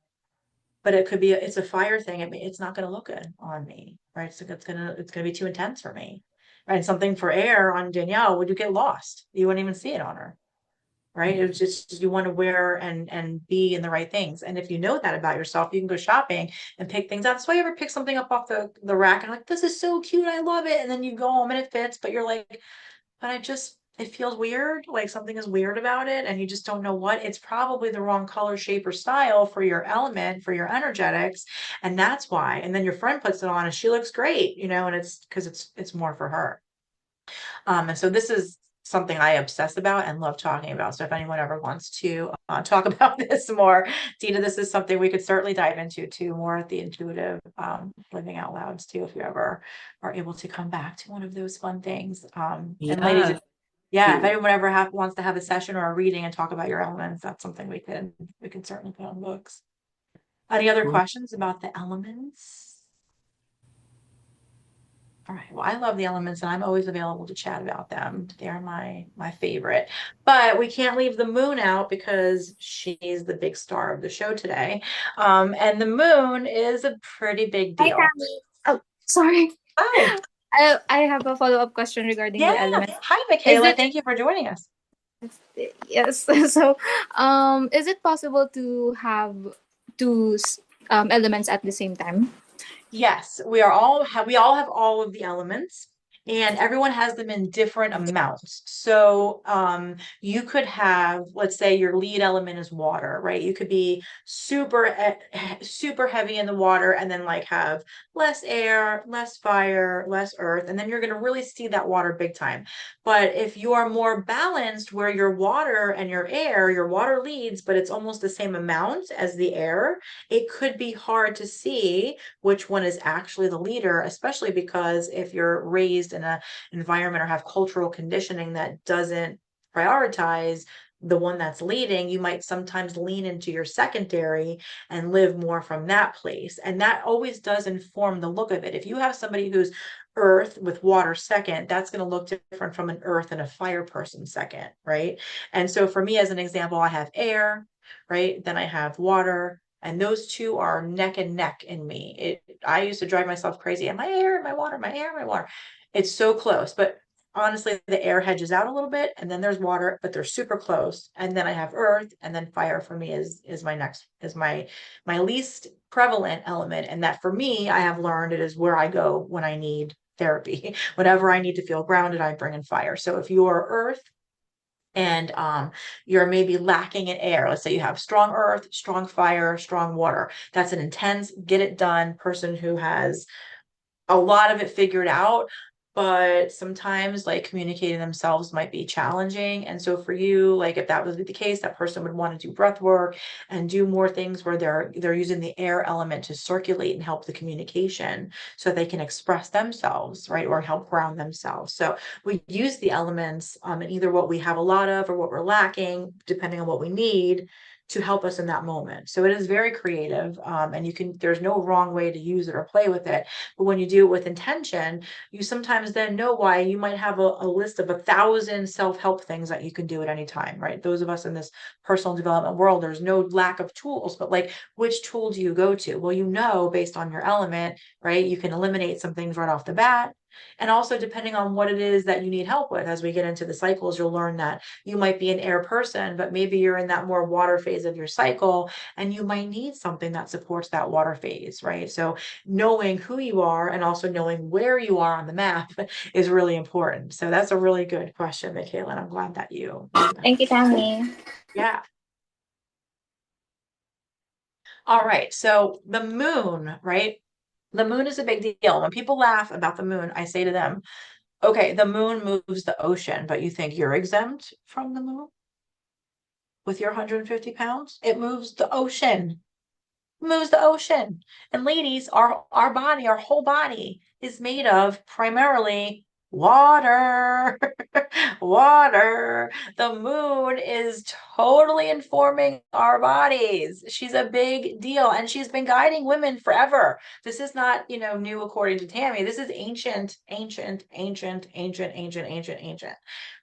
but it could be it's a fire thing. It's not going to look good on me, right? So it's gonna be too intense for me, right? And something for air on Danielle would you get lost? You wouldn't even see it on her, right? It was just you want to wear and be in the right things. And if you know that about yourself, you can go shopping and pick things out. That's why you ever pick something up off the rack and like this is so cute, I love it, and then you go home and it fits, but you're like, but it feels weird, like something is weird about it, and you just don't know what. It's probably the wrong color, shape, or style for your element, for your energetics, and that's why. And then your friend puts it on and she looks great, and it's because it's more for her. And so this is something I obsess about and love talking about. So if anyone ever wants to talk about this more, Dina, this is something we could certainly dive into too, more at the intuitive living out louds too, if you ever are able to come back to one of those fun things. And ladies, yes. yeah, if Dude. anyone ever wants to have a session or a reading and talk about your elements, that's something we can certainly put on books. Any other questions about the elements? All right. Well, I love the elements and I'm always available to chat about them. They're my favorite. But we can't leave the moon out because she's the big star of the show today. And the moon is a pretty big Hi, deal. Tammy. Oh, sorry. Hi. I have a follow-up question regarding Yeah. the elements. Hi, Is Michaela. it Thank you for joining us. yes? So, is it possible to have two elements at the same time? Yes, we all have all of the elements, and everyone has them in different amounts. So you could have, let's say your lead element is water, right? You could be super heavy in the water and then like have less air, less fire, less earth, and then you're going to really see that water big time. But if you are more balanced where your water and your water leads, but it's almost the same amount as the air, it could be hard to see which one is actually the leader, especially because if you're raised in an environment or have cultural conditioning that doesn't prioritize the one that's leading, you might sometimes lean into your secondary and live more from that place. And that always does inform the look of it. If you have somebody who's earth with water second, that's going to look different from an earth and a fire person second, right? And so for me, as an example, I have air, right? Then I have water, and those two are neck and neck in me. I used to drive myself crazy. Am I air? Am I water? Am I air? Am I water? It's so close. But honestly, the air hedges out a little bit, and then there's water, but they're super close. And then I have earth, and then fire for me is my next is my least prevalent element. And that for me, I have learned it is where I go when I need therapy. Whenever I need to feel grounded, I bring in fire. So if you are earth and you're maybe lacking in air, let's say you have strong earth, strong fire, strong water, that's an intense, get it done person who has a lot of it figured out, but sometimes like communicating themselves might be challenging. And so for you, like if that was the case, that person would want to do breath work and do more things where they're using the air element to circulate and help the communication so they can express themselves, right? Or help ground themselves. So we use the elements in either what we have a lot of or what we're lacking, depending on what we need to help us in that moment. So it is very creative, and there's no wrong way to use it or play with it. But when you do it with intention, you sometimes then know why you might have a list of 1,000 self-help things that you can do at any time, right? Those of us in this personal development world, there's no lack of tools, but like, which tool do you go to? Well, based on your element, right? You can eliminate some things right off the bat. And also, depending on what it is that you need help with, as we get into the cycles, you'll learn that you might be an air person, but maybe you're in that more water phase of your cycle, and you might need something that supports that water phase, right? So knowing who you are and also knowing where you are on the map is really important. So that's a really good question, Michaela. And I'm glad that you Thank you, Tammy. yeah. All right. So the moon, right? The moon is a big deal. When people laugh about the moon, I say to them, okay, the moon moves the ocean, but you think you're exempt from the moon with your 150 pounds? It moves the ocean. Moves the ocean. And ladies, our body, our whole body is made of primarily water. Water. The moon is totally informing our bodies. She's a big deal, and she's been guiding women forever. This is not, new according to Tammy. This is ancient, ancient, ancient, ancient, ancient, ancient, ancient,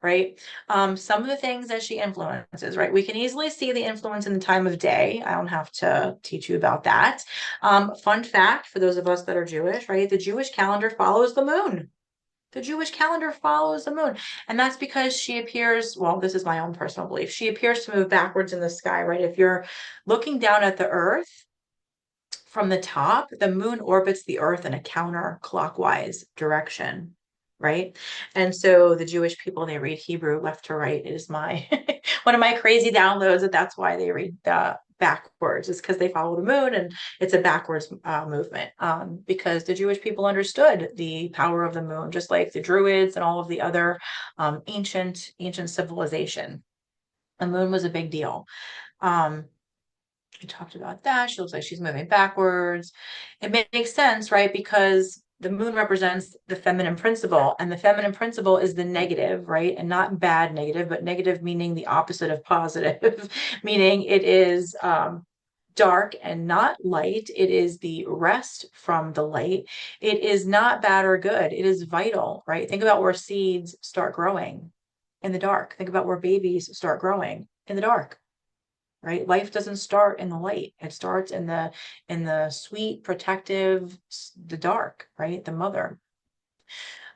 right? Some of the things that she influences, right? We can easily see the influence in the time of day. I don't have to teach you about that. Fun fact for those of us that are Jewish, right? The Jewish calendar follows the moon. The Jewish calendar follows the moon. And that's because she appears, well, this is my own personal belief. She appears to move backwards in the sky, right? If you're looking down at the earth, from the top, the moon orbits the earth in a counterclockwise direction, right? And so the Jewish people, they read Hebrew left to right. It is my one of my crazy downloads that's why they read backwards, is because they follow the moon and it's a backwards movement, because the Jewish people understood the power of the moon, just like the Druids and all of the other ancient civilization. The moon was a big deal. We talked about that. She looks like she's moving backwards. It makes sense, right? Because the moon represents the feminine principle, and the feminine principle is the negative, right? And not bad negative, but negative meaning the opposite of positive, meaning it is dark and not light. It is the rest from the light. It is not bad or good. It is vital, right? Think about where seeds start growing in the dark. Think about where babies start growing in the dark, right? Life doesn't start in the light. It starts in the sweet, protective, the dark, right? The mother.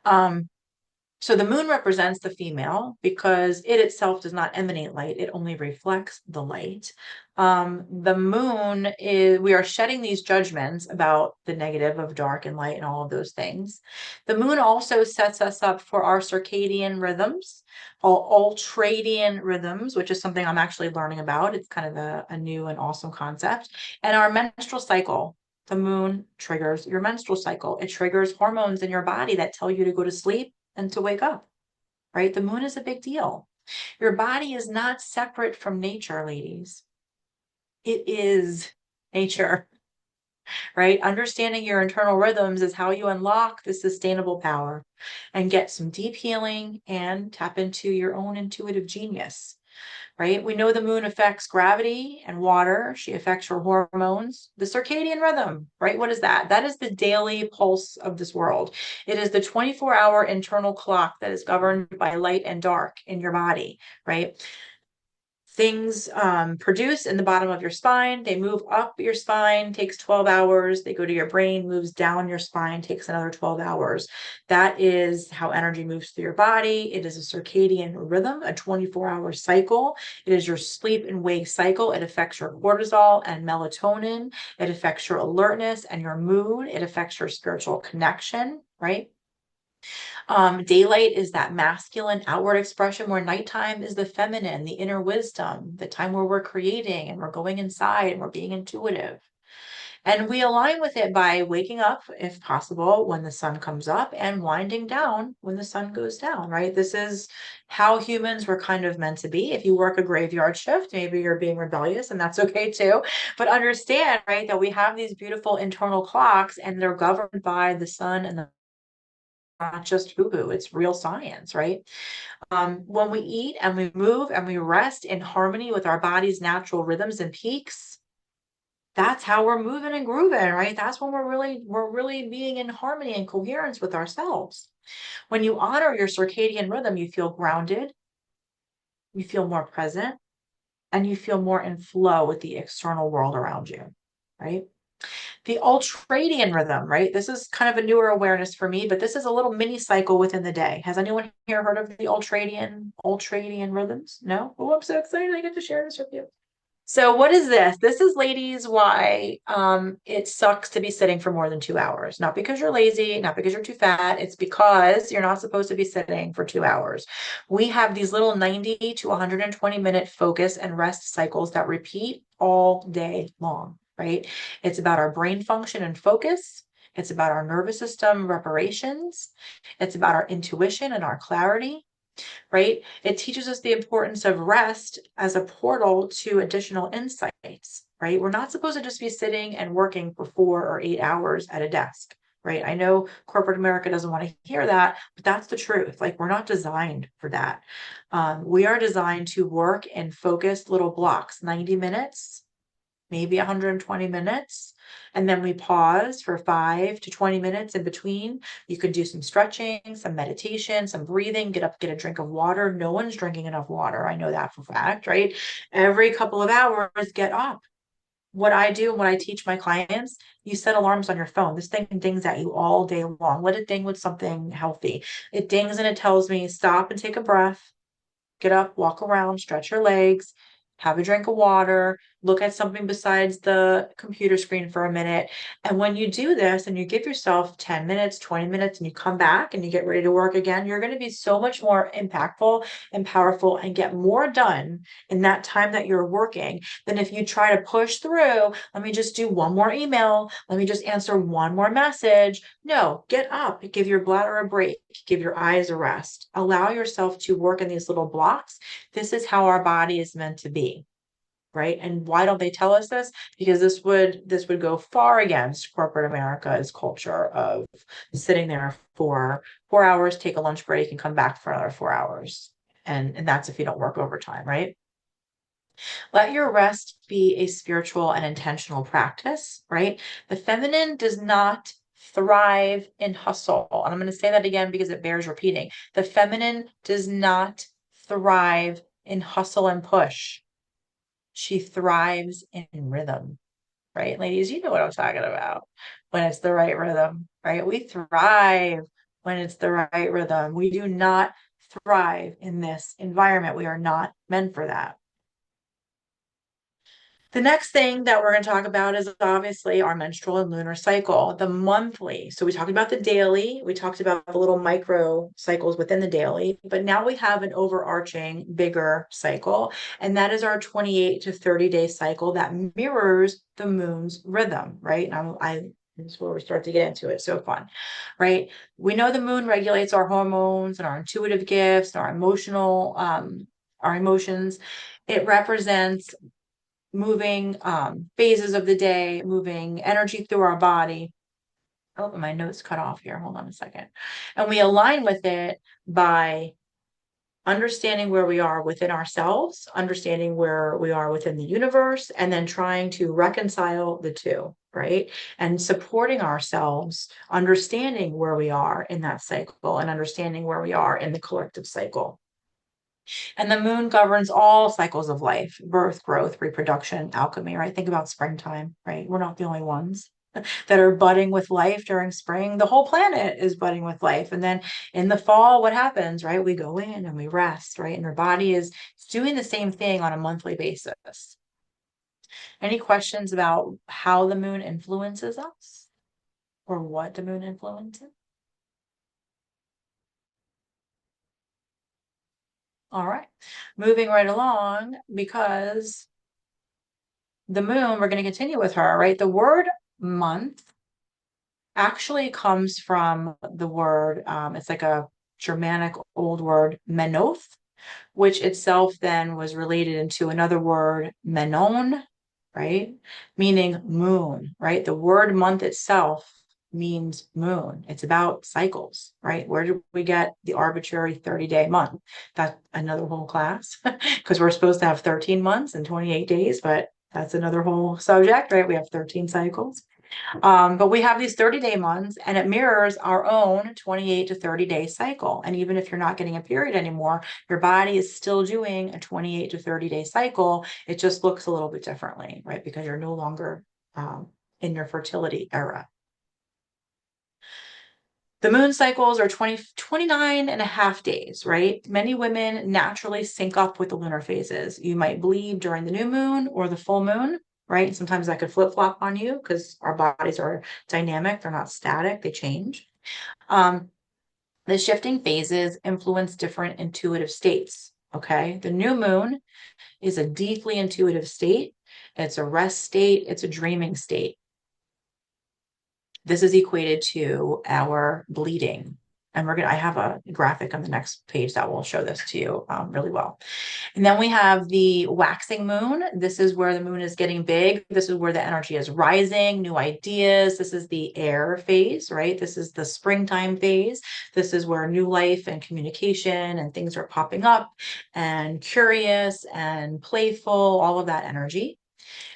So the moon represents the female because it itself does not emanate light. It only reflects the light. The moon is, we are shedding these judgments about the negative of dark and light and all of those things. The moon also sets us up for our circadian rhythms, ultradian rhythms, which is something I'm actually learning about. It's kind of a new and awesome concept. And our menstrual cycle. The moon triggers your menstrual cycle. It triggers hormones in your body that tell you to go to sleep and to wake up, right? The moon is a big deal. Your body is not separate from nature, ladies. It is nature, right? Understanding your internal rhythms is how you unlock the sustainable power and get some deep healing and tap into your own intuitive genius, right? We know the moon affects gravity and water. She affects your hormones, the circadian rhythm, right? What is that? That is the daily pulse of this world. It is the 24-hour internal clock that is governed by light and dark in your body, right? things produce in the bottom of your spine. They move up your spine, takes 12 hours. They go to your brain, moves down your spine, takes another 12 hours. That is how energy moves through your body. It is a circadian rhythm, a 24-hour cycle. It is your sleep and wake cycle. It affects your cortisol and melatonin. It affects your alertness and your mood. It affects your spiritual connection, right? Daylight is that masculine outward expression, where nighttime is the feminine, the inner wisdom, the time where we're creating and we're going inside and we're being intuitive. And we align with it by waking up, if possible, when the sun comes up and winding down when the sun goes down, right? This is how humans were kind of meant to be. If you work a graveyard shift, maybe you're being rebellious, and that's okay too. But understand, right, that we have these beautiful internal clocks and they're governed by the sun and the not just hoo-hoo, it's real science, right? When we eat and we move and we rest in harmony with our body's natural rhythms and peaks, that's how we're moving and grooving, right? That's when we're really being in harmony and coherence with ourselves. When you honor your circadian rhythm, you feel grounded, you feel more present, and you feel more in flow with the external world around you, right? The ultradian rhythm, right? This is kind of a newer awareness for me, but this is a little mini cycle within the day. Has anyone here heard of the ultradian rhythms? No? Oh, I'm so excited I get to share this with you. So what is this? This is, ladies, why it sucks to be sitting for more than 2 hours. Not because you're lazy, not because you're too fat. It's because you're not supposed to be sitting for 2 hours. We have these little 90 to 120-minute focus and rest cycles that repeat all day long, right? It's about our brain function and focus. It's about our nervous system reparations. It's about our intuition and our clarity, right? It teaches us the importance of rest as a portal to additional insights, right? We're not supposed to just be sitting and working for 4 or 8 hours at a desk, right? I know corporate America doesn't want to hear that, but that's the truth. Like, we're not designed for that. We are designed to work in focused little blocks, 90 minutes, maybe 120 minutes. And then we pause for 5 to 20 minutes in between. You could do some stretching, some meditation, some breathing, get up, get a drink of water. No one's drinking enough water. I know that for a fact, right? Every couple of hours, get up. What I do and what I teach my clients, you set alarms on your phone. This thing dings at you all day long. Let it ding with something healthy. It dings and it tells me, stop and take a breath. Get up, walk around, stretch your legs, have a drink of water, look at something besides the computer screen for a minute. And when you do this and you give yourself 10 minutes, 20 minutes, and you come back and you get ready to work again, you're going to be so much more impactful and powerful and get more done in that time that you're working than if you try to push through. Let me just do one more email. Let me just answer one more message. No, get up, give your bladder a break, give your eyes a rest, allow yourself to work in these little blocks. This is how our body is meant to be, right? And why don't they tell us this? Because this would go far against corporate America's culture of sitting there for 4 hours, take a lunch break, and come back for another 4 hours. And that's if you don't work overtime, right? Let your rest be a spiritual and intentional practice, right? The feminine does not thrive in hustle. And I'm going to say that again because it bears repeating. The feminine does not thrive in hustle and push. She thrives in rhythm, right? Ladies, you know what I'm talking about when it's the right rhythm, right? We thrive when it's the right rhythm. We do not thrive in this environment. We are not meant for that. The next thing that we're going to talk about is obviously our menstrual and lunar cycle, the monthly. So we talked about the daily, we talked about the little micro cycles within the daily, but now we have an overarching bigger cycle, and that is our 28 to 30-day cycle that mirrors the moon's rhythm, right? And this is where we start to get into it. So fun, right? We know the moon regulates our hormones and our intuitive gifts, our our emotions. It represents moving phases of the day, moving energy through our body. Oh, my notes cut off here. Hold on a second. And we align with it by understanding where we are within ourselves, understanding where we are within the universe, and then trying to reconcile the two, right? And supporting ourselves, understanding where we are in that cycle and understanding where we are in the collective cycle. And the moon governs all cycles of life, birth, growth, reproduction, alchemy, right? Think about springtime, right? We're not the only ones that are budding with life during spring. The whole planet is budding with life. And then in the fall, what happens, right? We go in and we rest, right? And our body is doing the same thing on a monthly basis. Any questions about how the moon influences us or what the moon influences? All right, moving right along, because the moon, we're going to continue with her, right? The word month actually comes from the word, it's like a Germanic old word, menoth, which itself then was related into another word, menon, right? Meaning moon, right? The word month itself means moon. It's about cycles, right? Where do we get the arbitrary 30-day month? That's another whole class because we're supposed to have 13 months and 28 days, but that's another whole subject, right? We have 13 cycles. But we have these 30-day months and it mirrors our own 28 to 30-day cycle. And even if you're not getting a period anymore, your body is still doing a 28 to 30-day cycle. It just looks a little bit differently, right? Because you're no longer in your fertility era. The moon cycles are 29 and a half days, right? Many women naturally sync up with the lunar phases. You might bleed during the new moon or the full moon, right? Sometimes that could flip-flop on you because our bodies are dynamic. They're not static. They change. The shifting phases influence different intuitive states, okay? The new moon is a deeply intuitive state. It's a rest state. It's a dreaming state. This is equated to our bleeding. And I have a graphic on the next page that will show this to you really well. And then we have the waxing moon. This is where the moon is getting big. This is where the energy is rising, new ideas. This is the air phase, right? This is the springtime phase. This is where new life and communication and things are popping up and curious and playful, all of that energy.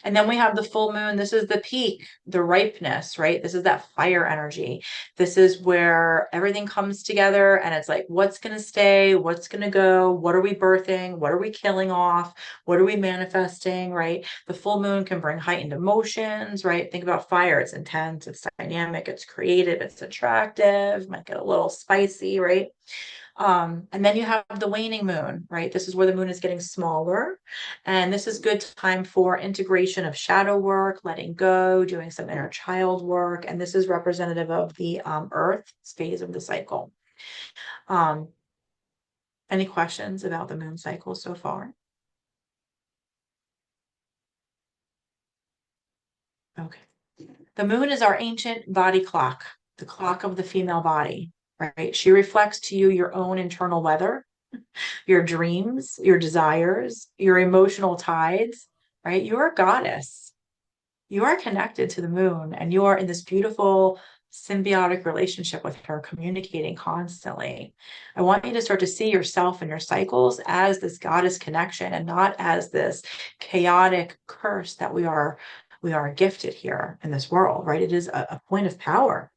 And then we have the full moon. This is the peak, the ripeness, right? This is that fire energy. This is where everything comes together and it's like, what's going to stay? What's going to go? What are we birthing? What are we killing off? What are we manifesting, right? The full moon can bring heightened emotions, right? Think about fire. It's intense, it's dynamic, it's creative, it's attractive, might get a little spicy, right? And then you have the waning moon, right? This is where the moon is getting smaller. And this is good time for integration of shadow work, letting go, doing some inner child work. And this is representative of the earth phase of the cycle. Any questions about the moon cycle so far? Okay. The moon is our ancient body clock, the clock of the female body, right? She reflects to you your own internal weather, your dreams, your desires, your emotional tides, right? You're a goddess. You are connected to the moon and you are in this beautiful symbiotic relationship with her, communicating constantly. I want you to start to see yourself and your cycles as this goddess connection and not as this chaotic curse that we are gifted here in this world, right? It is a point of power.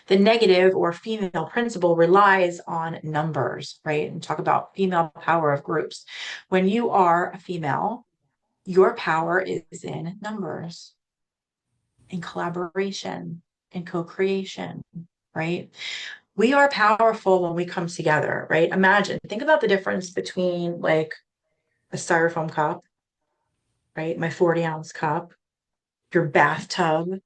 The negative or female principle relies on numbers, right? And talk about female power of groups. When you are a female, your power is in numbers, in collaboration, in co-creation, right? We are powerful when we come together, right? Imagine, think about the difference between like a styrofoam cup, right? My 40-ounce cup, your bathtub,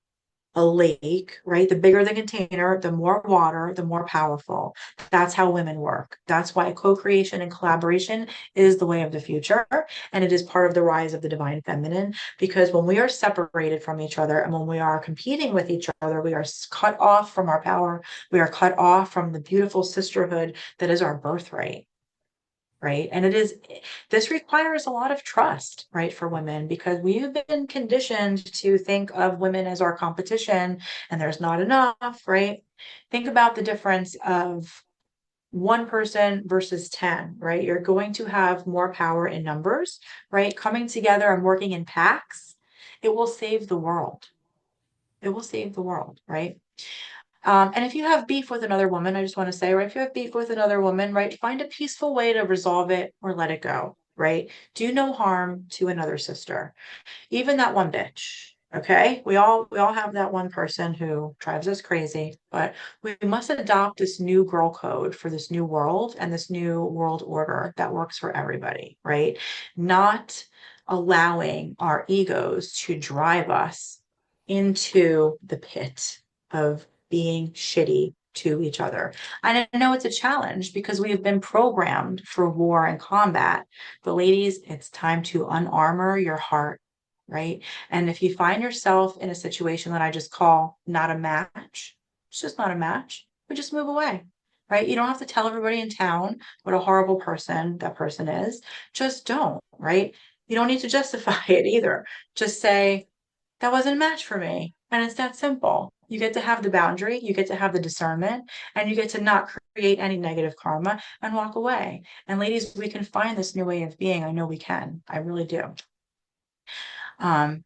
a lake, right? The bigger the container, the more water, the more powerful. That's how women work. That's why co-creation and collaboration is the way of the future. And it is part of the rise of the divine feminine, because when we are separated from each other and when we are competing with each other, we are cut off from our power. We are cut off from the beautiful sisterhood that is our birthright. Right. And this requires a lot of trust, right, for women, because we've been conditioned to think of women as our competition and there's not enough, right? Think about the difference of one person versus 10, right? You're going to have more power in numbers, right? Coming together and working in packs, it will save the world. It will save the world, right? And if you have beef with another woman, I just want to say, right, if you have beef with another woman, right, find a peaceful way to resolve it or let it go, right? Do no harm to another sister, even that one bitch. Okay, we all have that one person who drives us crazy, but we must adopt this new girl code for this new world and this new world order that works for everybody, right? Not allowing our egos to drive us into the pit of being shitty to each other. And I know it's a challenge because we have been programmed for war and combat. But ladies, it's time to unarmor your heart, right? And if you find yourself in a situation that I just call not a match, it's just not a match, we just move away, right? You don't have to tell everybody in town what a horrible person that person is. Just don't, right? You don't need to justify it either. Just say, that wasn't a match for me. And it's that simple. You get to have the boundary, you get to have the discernment, and you get to not create any negative karma and walk away. And ladies, we can find this new way of being. I know we can. I really do. Um,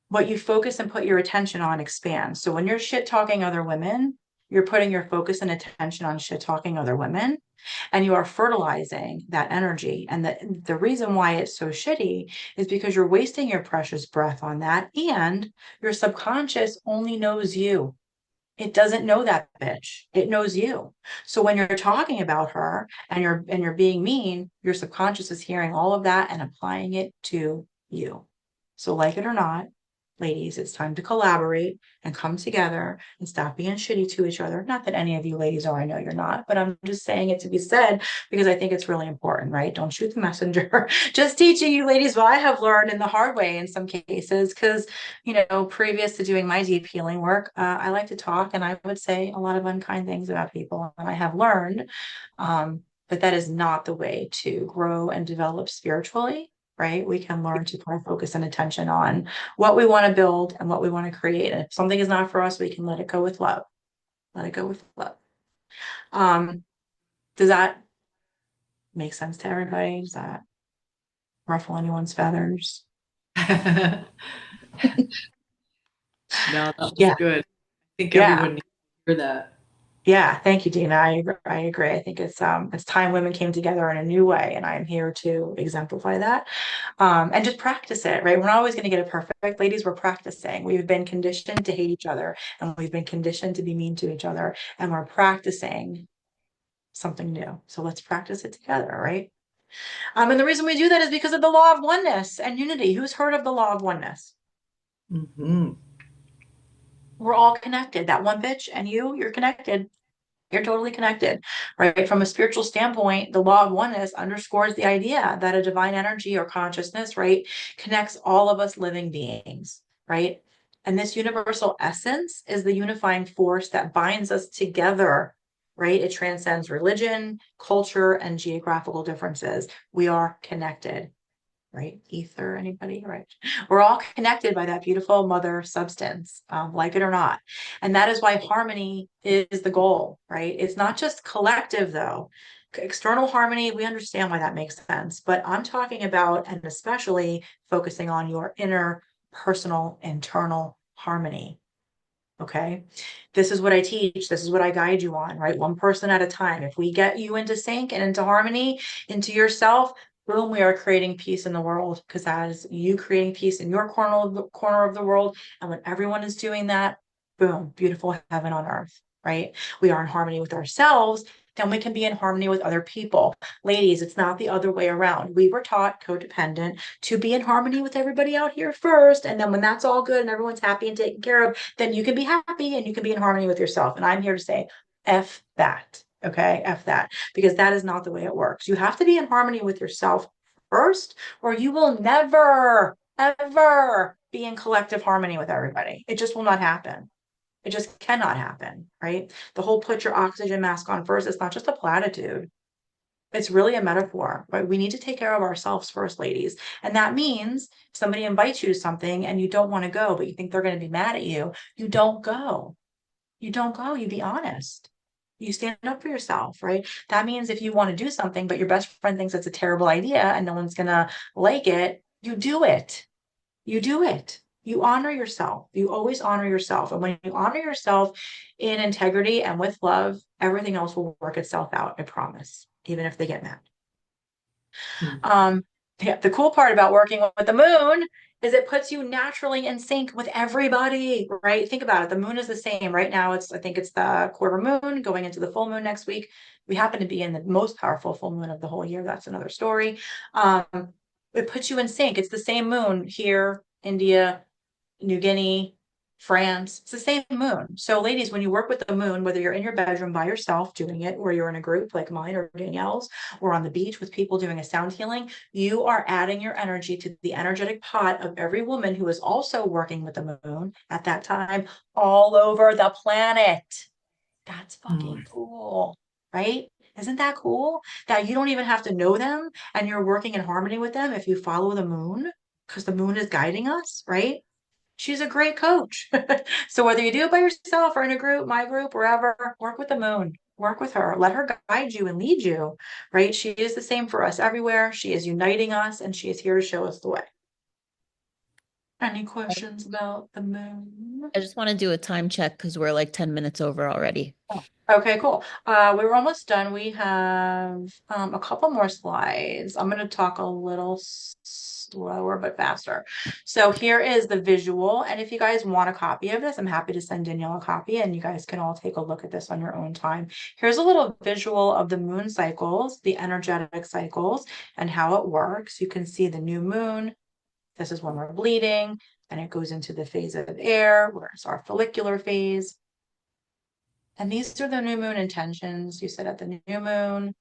what you focus and put your attention on expands. So when you're shit talking other women, you're putting your focus and attention on shit talking other women, and you are fertilizing that energy. And the reason why it's so shitty is because you're wasting your precious breath on that, and your subconscious only knows you. It doesn't know that bitch. It knows you. So when you're talking about her and you're being mean, your subconscious is hearing all of that and applying it to you. So like it or not, ladies, it's time to collaborate and come together and stop being shitty to each other. Not that any of you ladies are, I know you're not, but I'm just saying it to be said because I think it's really important, right? Don't shoot the messenger. Just teaching you ladies what I have learned in the hard way in some cases, because previous to doing my deep healing work, I like to talk and I would say a lot of unkind things about people. And I have learned that that is not the way to grow and develop spiritually, right? We can learn to put our focus and attention on what we want to build and what we want to create. And if something is not for us, we can let it go with love. Let it go with love. Does that make sense to everybody? Does that ruffle anyone's feathers? No, that was Yeah, good. I think yeah. everyone needs to hear that. Yeah, thank you, Dina. I agree. I think it's time women came together in a new way, and I'm here to exemplify that. And just practice it, right? We're not always going to get it perfect. Ladies, we're practicing. We've been conditioned to hate each other, and we've been conditioned to be mean to each other, and we're practicing something new. So let's practice it together, right? And the reason we do that is because of the law of oneness and unity. Who's heard of the law of oneness? Hmm. We're all connected. That one bitch and you're connected. You're totally connected, right? From a spiritual standpoint, the law of oneness underscores the idea that a divine energy or consciousness, right, connects all of us living beings, right? And this universal essence is the unifying force that binds us together, right? It transcends religion, culture, and geographical differences. We are connected, right? Ether, anybody? Right. We're all connected by that beautiful mother substance, like it or not. And that is why harmony is the goal, right? It's not just collective, though. External harmony, we understand why that makes sense. But I'm talking about, and especially focusing on your inner, personal, internal harmony. Okay. This is what I teach. This is what I guide you on, right? One person at a time. If we get you into sync and into harmony, into yourself, boom, we are creating peace in the world. Because as you creating peace in your corner of the world, and when everyone is doing that, boom, beautiful heaven on earth, right? We are in harmony with ourselves, then we can be in harmony with other people. Ladies, it's not the other way around. We were taught codependent to be in harmony with everybody out here first. And then when that's all good and everyone's happy and taken care of, then you can be happy and you can be in harmony with yourself. And I'm here to say, F that. Okay. F that. Because that is not the way it works. You have to be in harmony with yourself first, or you will never, ever be in collective harmony with everybody. It just will not happen. It just cannot happen, right? The whole put your oxygen mask on first, it's not just a platitude. It's really a metaphor, right? We need to take care of ourselves first, ladies. And that means if somebody invites you to something and you don't want to go, but you think they're going to be mad at you, you don't go. You don't go. You be honest. You stand up for yourself, right? That means if you want to do something, but your best friend thinks it's a terrible idea and no one's going to like it, you do it. You do it. You honor yourself. You always honor yourself. And when you honor yourself in integrity and with love, everything else will work itself out, I promise, even if they get mad. Mm. Yeah, the cool part about working with the moon is it puts you naturally in sync with everybody, right? Think about it. The moon is the same. Right now, I think it's the quarter moon going into the full moon next week. We happen to be in the most powerful full moon of the whole year. That's another story. Um, it puts you in sync. It's the same moon here, India, New Guinea, France. It's the same moon. So, ladies, when you work with the moon, whether you're in your bedroom by yourself doing it, or you're in a group like mine or Danielle's, or on the beach with people doing a sound healing, you are adding your energy to the energetic pot of every woman who is also working with the moon at that time all over the planet. That's fucking cool, right? Isn't that cool? That you don't even have to know them and you're working in harmony with them if you follow the moon, because the moon is guiding us, right? She's a great coach. So whether you do it by yourself or in a group, my group, wherever, work with the moon, work with her, let her guide you and lead you, right? She is the same for us everywhere. She is uniting us and she is here to show us the way. Any questions about the moon? I just want to do a time check because we're like 10 minutes over already. Okay, cool. We were almost done. We have a couple more slides. I'm going to talk a little slower but faster. So here is the visual. And if you guys want a copy of this, I'm happy to send Danielle a copy and you guys can all take a look at this on your own time. Here's a little visual of the moon cycles, the energetic cycles, and how it works. You can see the new moon. This is when we're bleeding, and it goes into the phase of air, where it's our follicular phase. And these are the new moon intentions. You set at the new moon,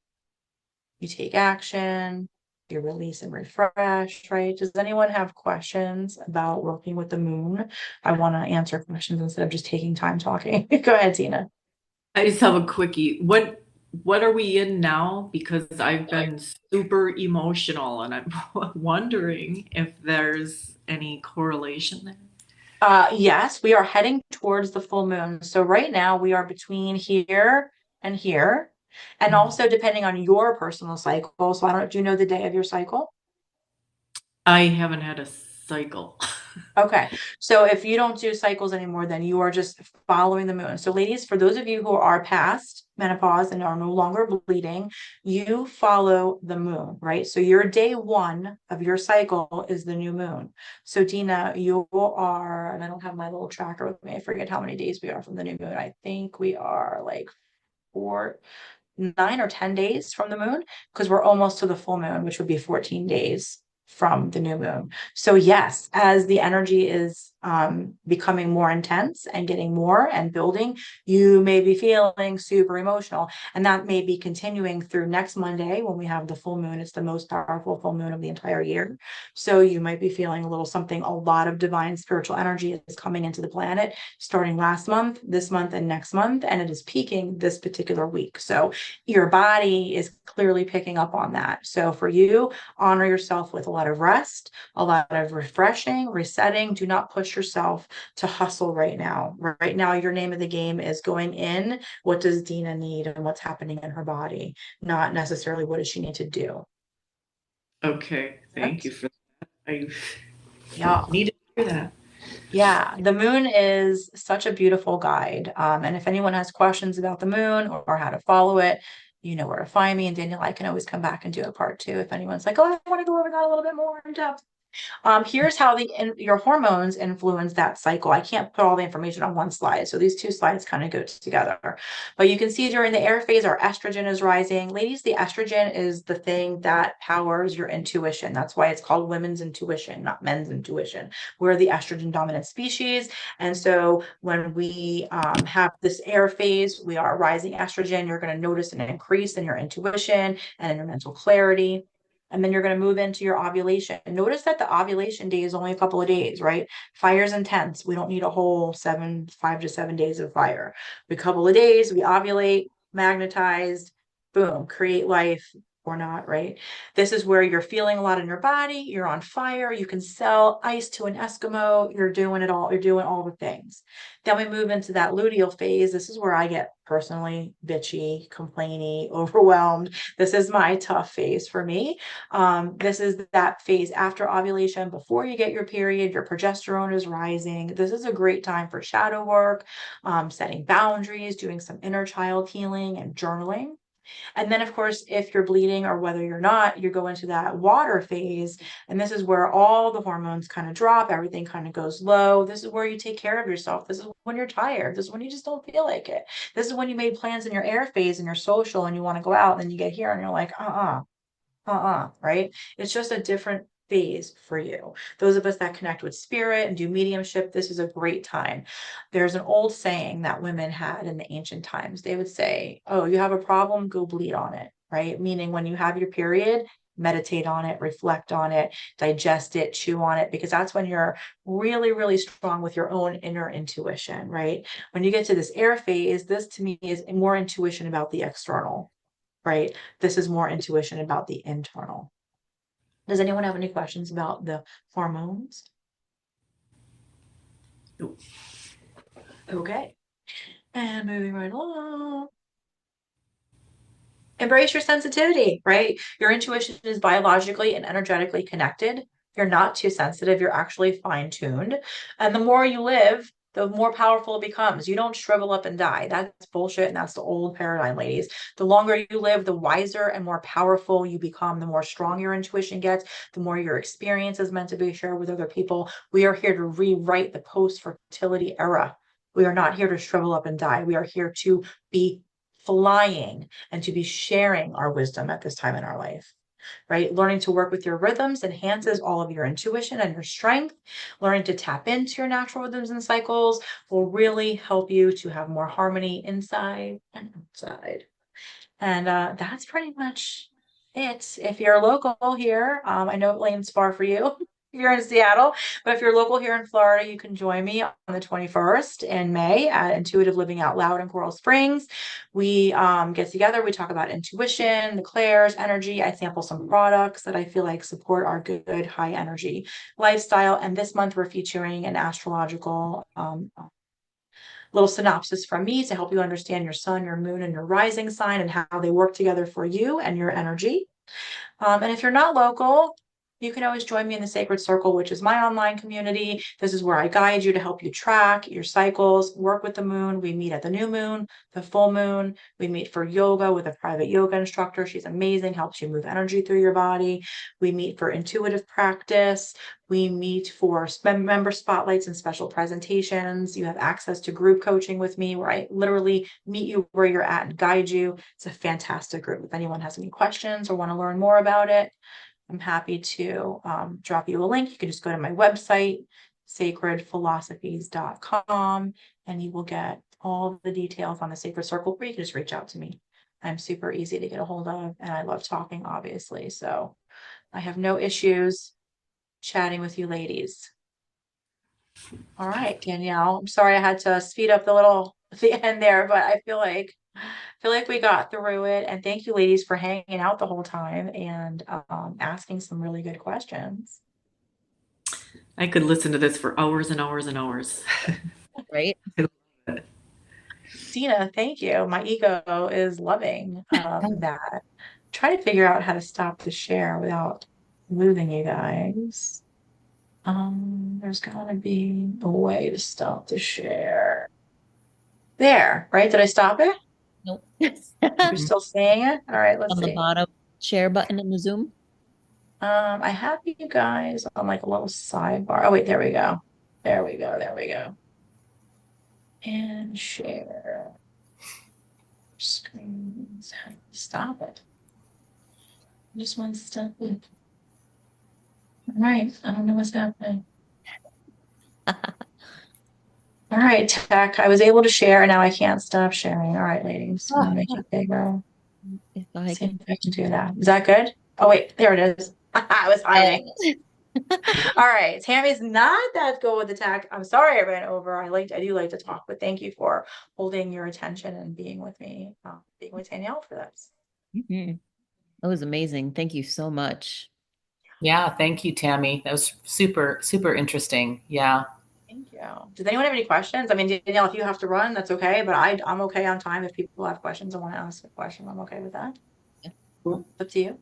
you take action, you release and refresh, right? Does anyone have questions about working with the moon? I want to answer questions instead of just taking time talking. Go ahead, Tina. I just have a quickie. What are we in now? Because I've been super emotional and I'm wondering if there's any correlation there. Yes, we are heading towards the full moon. So right now we are between here and here. And also depending on your personal cycle. So do you know the day of your cycle? I haven't had a cycle. Okay. So if you don't do cycles anymore, then you are just following the moon. So ladies, for those of you who are past menopause and are no longer bleeding, you follow the moon, right? So your day one of your cycle is the new moon. So Dina, you are, and I don't have my little tracker with me. I forget how many days we are from the new moon. I think we are like 9 or 10 days from the moon because we're almost to the full moon, which would be 14 days from the new moon. So yes, as the energy is becoming more intense and getting more and building, you may be feeling super emotional. And that may be continuing through next Monday when we have the full moon. It's the most powerful full moon of the entire year. So you might be feeling a little something. A lot of divine spiritual energy is coming into the planet starting last month, this month, and next month. And it is peaking this particular week. So your body is clearly picking up on that. So for you, honor yourself with a lot of rest, a lot of refreshing, resetting. Do not push yourself to hustle right now. Right now, your name of the game is going in. What does Dina need and what's happening in her body? Not necessarily what does she need to do. Okay, thank you for that. I Yeah. need to hear that. Yeah, the moon is such a beautiful guide. And if anyone has questions about the moon or how to follow it, you know where to find me. And Daniel, I can always come back and do a part two if anyone's like, oh, I want to go over that a little bit more in depth. Here's how your hormones influence that cycle. I can't put all the information on one slide, so these two slides kind of go together. But you can see during the air phase, our estrogen is rising. Ladies, the estrogen is the thing that powers your intuition. That's why it's called women's intuition, not men's intuition. We're the estrogen dominant species. And so when we have this air phase, we are rising estrogen. You're going to notice an increase in your intuition and in your mental clarity. And then you're going to move into your ovulation. And notice that the ovulation day is only a couple of days, right? Fire's intense. We don't need a whole 5 to 7 days of fire. A couple of days, we ovulate, magnetized, boom, create life, or not, right? This is where you're feeling a lot in your body, you're on fire, you can sell ice to an Eskimo, you're doing it all, you're doing all the things. Then we move into that luteal phase. This is where I get personally bitchy, complainy, overwhelmed. This is my tough phase for me. This is that phase after ovulation, before you get your period, your progesterone is rising. This is a great time for shadow work, setting boundaries, doing some inner child healing and journaling. And then, of course, if you're bleeding or whether you're not, you go into that water phase. And this is where all the hormones kind of drop, everything kind of goes low. This is where you take care of yourself. This is when you're tired. This is when you just don't feel like it. This is when you made plans in your air phase and you're social and you want to go out. And then you get here and you're like, right? It's just a different phase for you. Those of us that connect with spirit and do mediumship, this is a great time. There's an old saying that women had in the ancient times. They would say, oh, you have a problem, go bleed on it, right? Meaning when you have your period, meditate on it, reflect on it, digest it, chew on it, because that's when you're really, really strong with your own inner intuition, right? When you get to this air phase, this to me is more intuition about the external, right? This is more intuition about the internal. Does anyone have any questions about the hormones? Nope. Okay. And moving right along. Embrace your sensitivity, right? Your intuition is biologically and energetically connected. You're not too sensitive. You're actually fine-tuned. And the more you live, the more powerful it becomes. You don't shrivel up and die. That's bullshit. And that's the old paradigm, ladies. The longer you live, the wiser and more powerful you become, the more strong your intuition gets, the more your experience is meant to be shared with other people. We are here to rewrite the post-fertility era. We are not here to shrivel up and die. We are here to be flying and to be sharing our wisdom at this time in our life, right? Learning to work with your rhythms enhances all of your intuition and your strength. Learning to tap into your natural rhythms and cycles will really help you to have more harmony inside and outside. And that's pretty much it. If you're local here, I know Lane's far for you. If you're in Seattle, but if you're local here in Florida, you can join me on the 21st in May at Intuitive Living Out Loud in Coral Springs. We get together, we talk about intuition, the clairs, energy. I sample some products that I feel like support our good high energy lifestyle. And this month we're featuring an astrological little synopsis from me to help you understand your sun, your moon, and your rising sign and how they work together for you and your energy. And if you're not local, you can always join me in the Sacred Circle, which is my online community. This is where I guide you to help you track your cycles, work with the moon. We meet at the new moon, the full moon. We meet for yoga with a private yoga instructor. She's amazing, helps you move energy through your body. We meet for intuitive practice. We meet for member spotlights and special presentations. You have access to group coaching with me where I literally meet you where you're at and guide you. It's a fantastic group. If anyone has any questions or want to learn more about it, I'm happy to drop you a link. You can just go to my website, sacredphilosophies.com, and you will get all the details on the Sacred Circle, or you can just reach out to me. I'm super easy to get a hold of, and I love talking, obviously. So I have no issues chatting with you ladies. All right, Danielle. I'm sorry I had to speed up the end there, but I feel like we got through it. And thank you, ladies, for hanging out the whole time and asking some really good questions. I could listen to this for hours and hours and hours. Right? Dina, thank you. My ego is loving that. Try to figure out how to stop the share without losing you guys. There's gotta be a way to stop the share. There, right? Did I stop it? Nope. You're still saying it? All right, let's On the see. bottom share button in the Zoom. I have you guys on like a little sidebar. Oh, wait, there we go. There we go. There we go. And share screens. How do you stop it? I just want to stop it. All right. I don't know what's happening. All right, tech. I was able to share, and now I can't stop sharing. All right, ladies. I'm gonna make it bigger. If I See can. if I can do that. Is that good? Oh, wait, there it is. I was hiding. All right. Tammy's not that good with the tech. I'm sorry I ran over. I do like to talk, but thank you for holding your attention and being with me, being with Danielle for this. Mhm. That was amazing. Thank you so much. Yeah, thank you, Tammy. That was super, super interesting. Yeah. Thank you. Does anyone have any questions? I mean, Danielle, if you have to run, that's okay, but I'm okay on time. If people have questions and want to ask a question, I'm okay with that. It's up to you.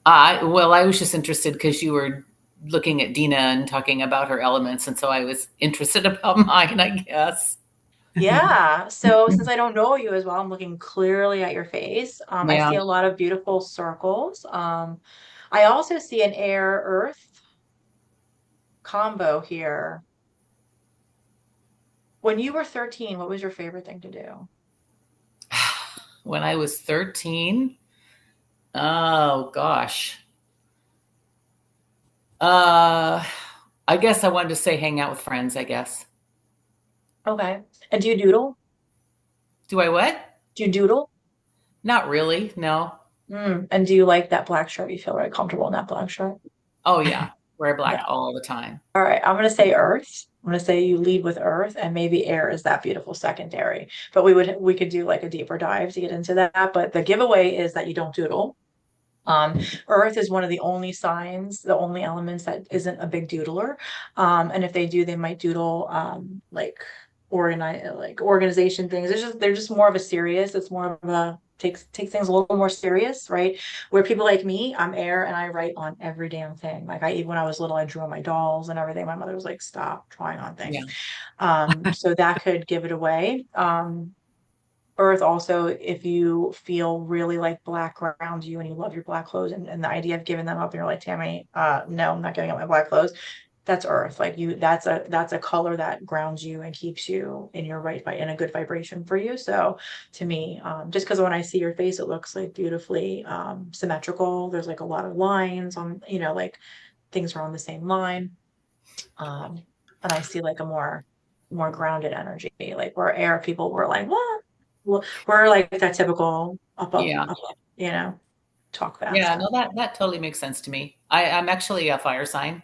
Well, I was just interested because you were looking at Dina and talking about her elements, and so I was interested about mine, I guess. Yeah. So since I don't know you as well, I'm looking clearly at your face. I Yeah. see a lot of beautiful circles. I also see an air earth combo here. When you were 13, what was your favorite thing to do? When I was 13, oh gosh. Uh, I guess I wanted to say hang out with friends, I guess. Okay. And do you doodle? Do I what? Do you doodle? Not really, no. And do you like that black shirt? You feel very comfortable in that black shirt? Oh yeah, wear Yeah. black all the time. All right. I'm going to say earth. I'm going to say you lead with earth and maybe air is that beautiful secondary. But we could do like a deeper dive to get into that. But the giveaway is that you don't doodle. Um, Earth is one of the only signs, the only elements that isn't a big doodler. And if they do, they might doodle like organization things. They're just more of a serious. It's more of a takes things a little more serious, right? Where people like me, I'm air and I write on every damn thing. Like I even when I was little, I drew on my dolls and everything. My mother was like, stop drawing on things. Yeah. So that could give it away. Earth also, if you feel really like black around you and you love your black clothes and the idea of giving them up and you're like, Tammy, no, I'm not giving up my black clothes. That's earth. Like you, that's a color that grounds you and keeps you in your in a good vibration for you. So to me, just because when I see your face, it looks like beautifully symmetrical. There's like a lot of lines on, like things are on the same line. Um, and I see like a more grounded energy, like where air people were like, what? We're like that typical Yeah. up, talk Yeah, fast. no, that totally makes sense to me. I'm actually a fire sign,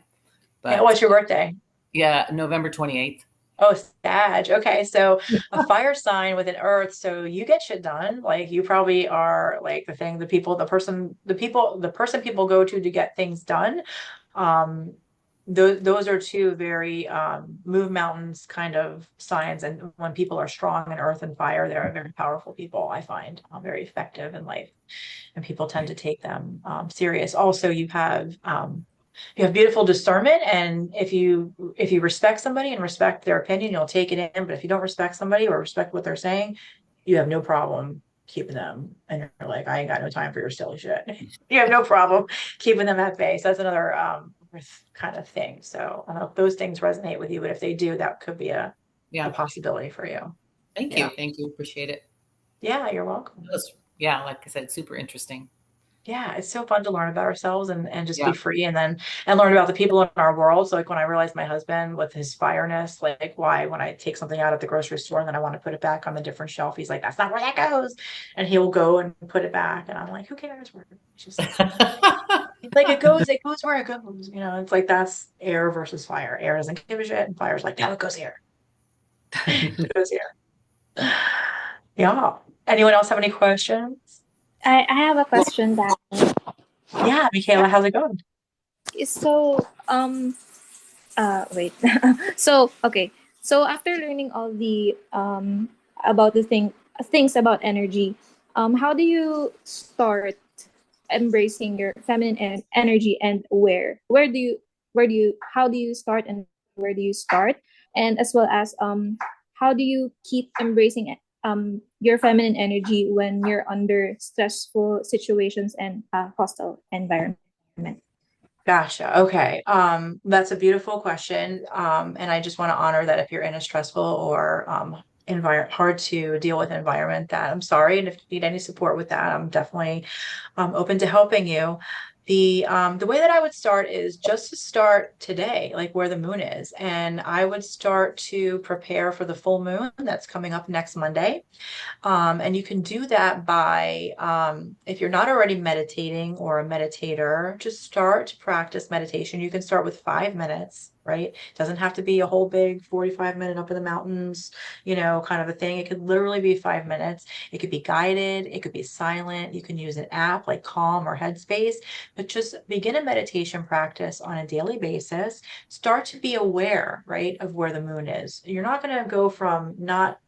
Yeah, but what's your birthday? yeah, November 28th. Oh, Sag. Okay, so a fire sign with an earth, so you get shit done. Like you probably are like the person people go to get things done. Those are two very move mountains kind of signs. And when people are strong in earth and fire, they're very powerful people, I find very effective in life. And people tend to take them serious. Also, you have beautiful discernment, and if you respect somebody and respect their opinion, you'll take it in. But if you don't respect somebody or respect what they're saying, you have no problem keeping them. And you're like, I ain't got no time for your silly shit. You have no problem keeping them at bay. So that's another kind of thing. So I don't know if those things resonate with you, but if they do, that could be a Yeah. possibility for you. Thank Yeah. you. Thank you. Appreciate it. Yeah, you're welcome. That was, yeah, like I said, super interesting. Yeah, it's so fun to learn about ourselves and just Yeah. be free and learn about the people in our world. So like when I realized my husband with his fireness, like why when I take something out of the grocery store and then I want to put it back on the different shelf, he's like, that's not where that goes. And he'll go and put it back. And I'm like, who cares where it's just it's like it goes where it goes. It's like that's air versus fire. Air doesn't give a shit, and fire's like, no, it goes here. It goes here. Yeah. Anyone else have any questions? I have a question that Yeah, Michaela, how's it going? so wait. So okay. So after learning all the about the things about energy, how do you start embracing your feminine energy, and how do you start, and where do you start, and as well as how do you keep embracing your feminine energy when you're under stressful situations and hostile environment? Gotcha. Okay. That's a beautiful question. And I just want to honor that if you're in a stressful or hard to deal with environment, that I'm sorry. And if you need any support with that, I'm definitely open to helping you. The way that I would start is just to start today, like where the moon is. And I would start to prepare for the full moon that's coming up next Monday. And you can do that by, if you're not already meditating or a meditator, just start to practice meditation. You can start with 5 minutes, right? It doesn't have to be a whole big 45-minute up in the mountains, kind of a thing. It could literally be 5 minutes. It could be guided. It could be silent. You can use an app like Calm or Headspace, but just begin a meditation practice on a daily basis. Start to be aware, right, of where the moon is. You're not going to go from not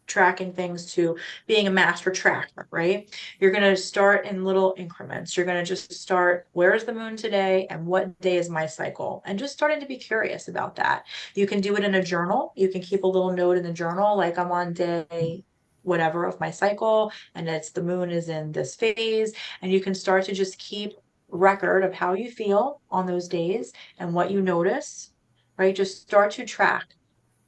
tracking things to being a master tracker, right? You're going to start in little increments. You're going to just start, where's the moon today and what day is my cycle? And just starting to be curious about that. You can do it in a journal. You can keep a little note in the journal, like I'm on day whatever of my cycle, and it's the moon is in this phase. And you can start to just keep record of how you feel on those days and what you notice, right? Just start to track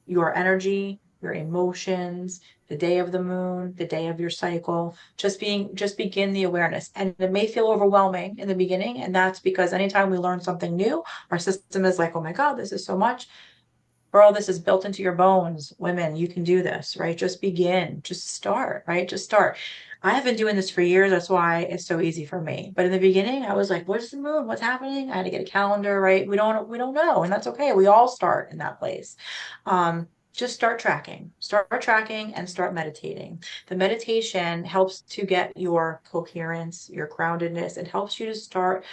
your energy, your emotions, the day of the moon, the day of your cycle, just begin the awareness. And it may feel overwhelming in the beginning. And that's because anytime we learn something new, our system is like, oh my God, this is so much. Girl, this is built into your bones. Women, you can do this, right? Just begin, just start, right? Just start. I have been doing this for years. That's why it's so easy for me. But in the beginning, I was like, what's the moon? What's happening? I had to get a calendar, right? We don't know. And that's okay. We all start in that place. Just start tracking and start meditating. The meditation helps to get your coherence, your groundedness. It helps you to start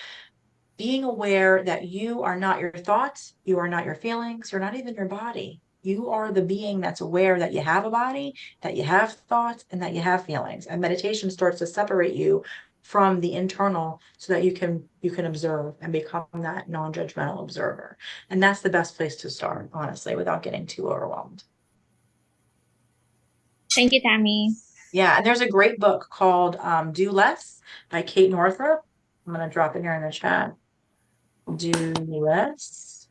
being aware that you are not your thoughts, you are not your feelings, you're not even your body. You are the being that's aware that you have a body, that you have thoughts, and that you have feelings. And meditation starts to separate you from the internal so that you can observe and become that non-judgmental observer. And that's the best place to start, honestly, without getting too overwhelmed. Thank you, Tammy. Yeah, and there's a great book called Do Less by Kate Northrup. I'm going to drop it here in the chat. Do Less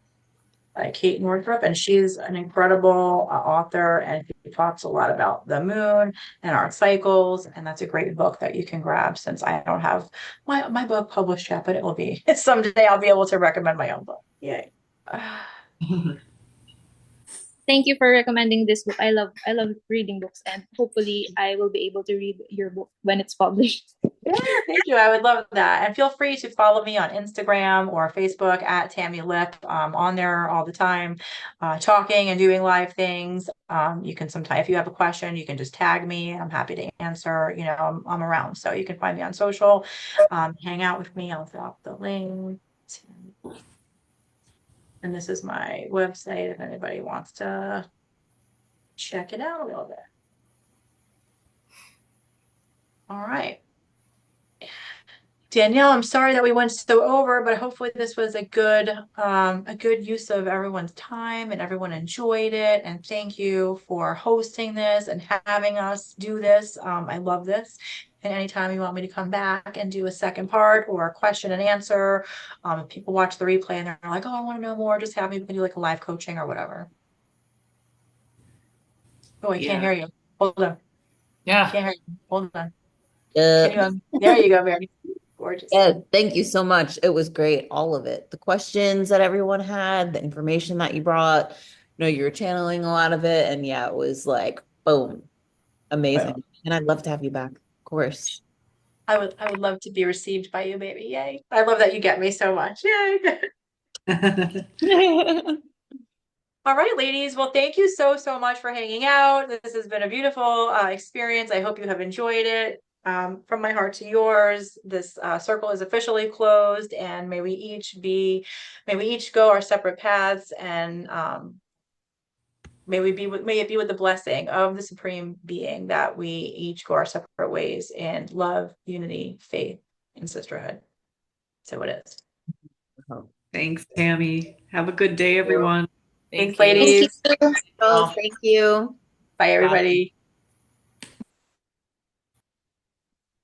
by Kate Northrup, and she's an incredible author, and she talks a lot about the moon and our cycles, and that's a great book that you can grab. Since I don't have my book published yet, but it will be someday. I'll be able to recommend my own book. Yay. Thank you for recommending this book. I love reading books, and hopefully I will be able to read your book when it's published. Yeah, thank you. I would love that. And feel free to follow me on Instagram or Facebook at Tammy Lip. On there all the time, talking and doing live things. You can sometimes, if you have a question, you can just tag me. I'm happy to answer. I'm around. So you can find me on social, hang out with me. I'll drop the link. And this is my website if anybody wants to check it out a little bit. All right. Danielle, I'm sorry that we went so over, but hopefully this was a good use of everyone's time and everyone enjoyed it. And thank you for hosting this and having us do this. I love this. And anytime you want me to come back and do a second part or a question and answer, if people watch the replay and they're like, oh, I want to know more, just have me, we can do like a live coaching or whatever. Oh, I can't hear you. Hold on. Yeah. Can't hear you. Hold on. Can you, there you go, Mary. Gorgeous. Yeah, thank you so much. It was great, all of it. The questions that everyone had, the information that you brought, you were channeling a lot of it. And yeah, it was like, boom, amazing. Wow. And I'd love to have you back, of course. I would love to be received by you, baby. Yay. I love that you get me so much. Yay. All right, ladies. Well, thank you so much for hanging out. This has been a beautiful experience. I hope you have enjoyed it. From my heart to yours, this circle is officially closed, and may we each go our separate paths, and may it be with the blessing of the Supreme Being that we each go our separate ways in love, unity, faith, and sisterhood. So it is. Thanks, Tammy. Have a good day, everyone. Thanks, Thank ladies. you. Thank you. Bye, everybody.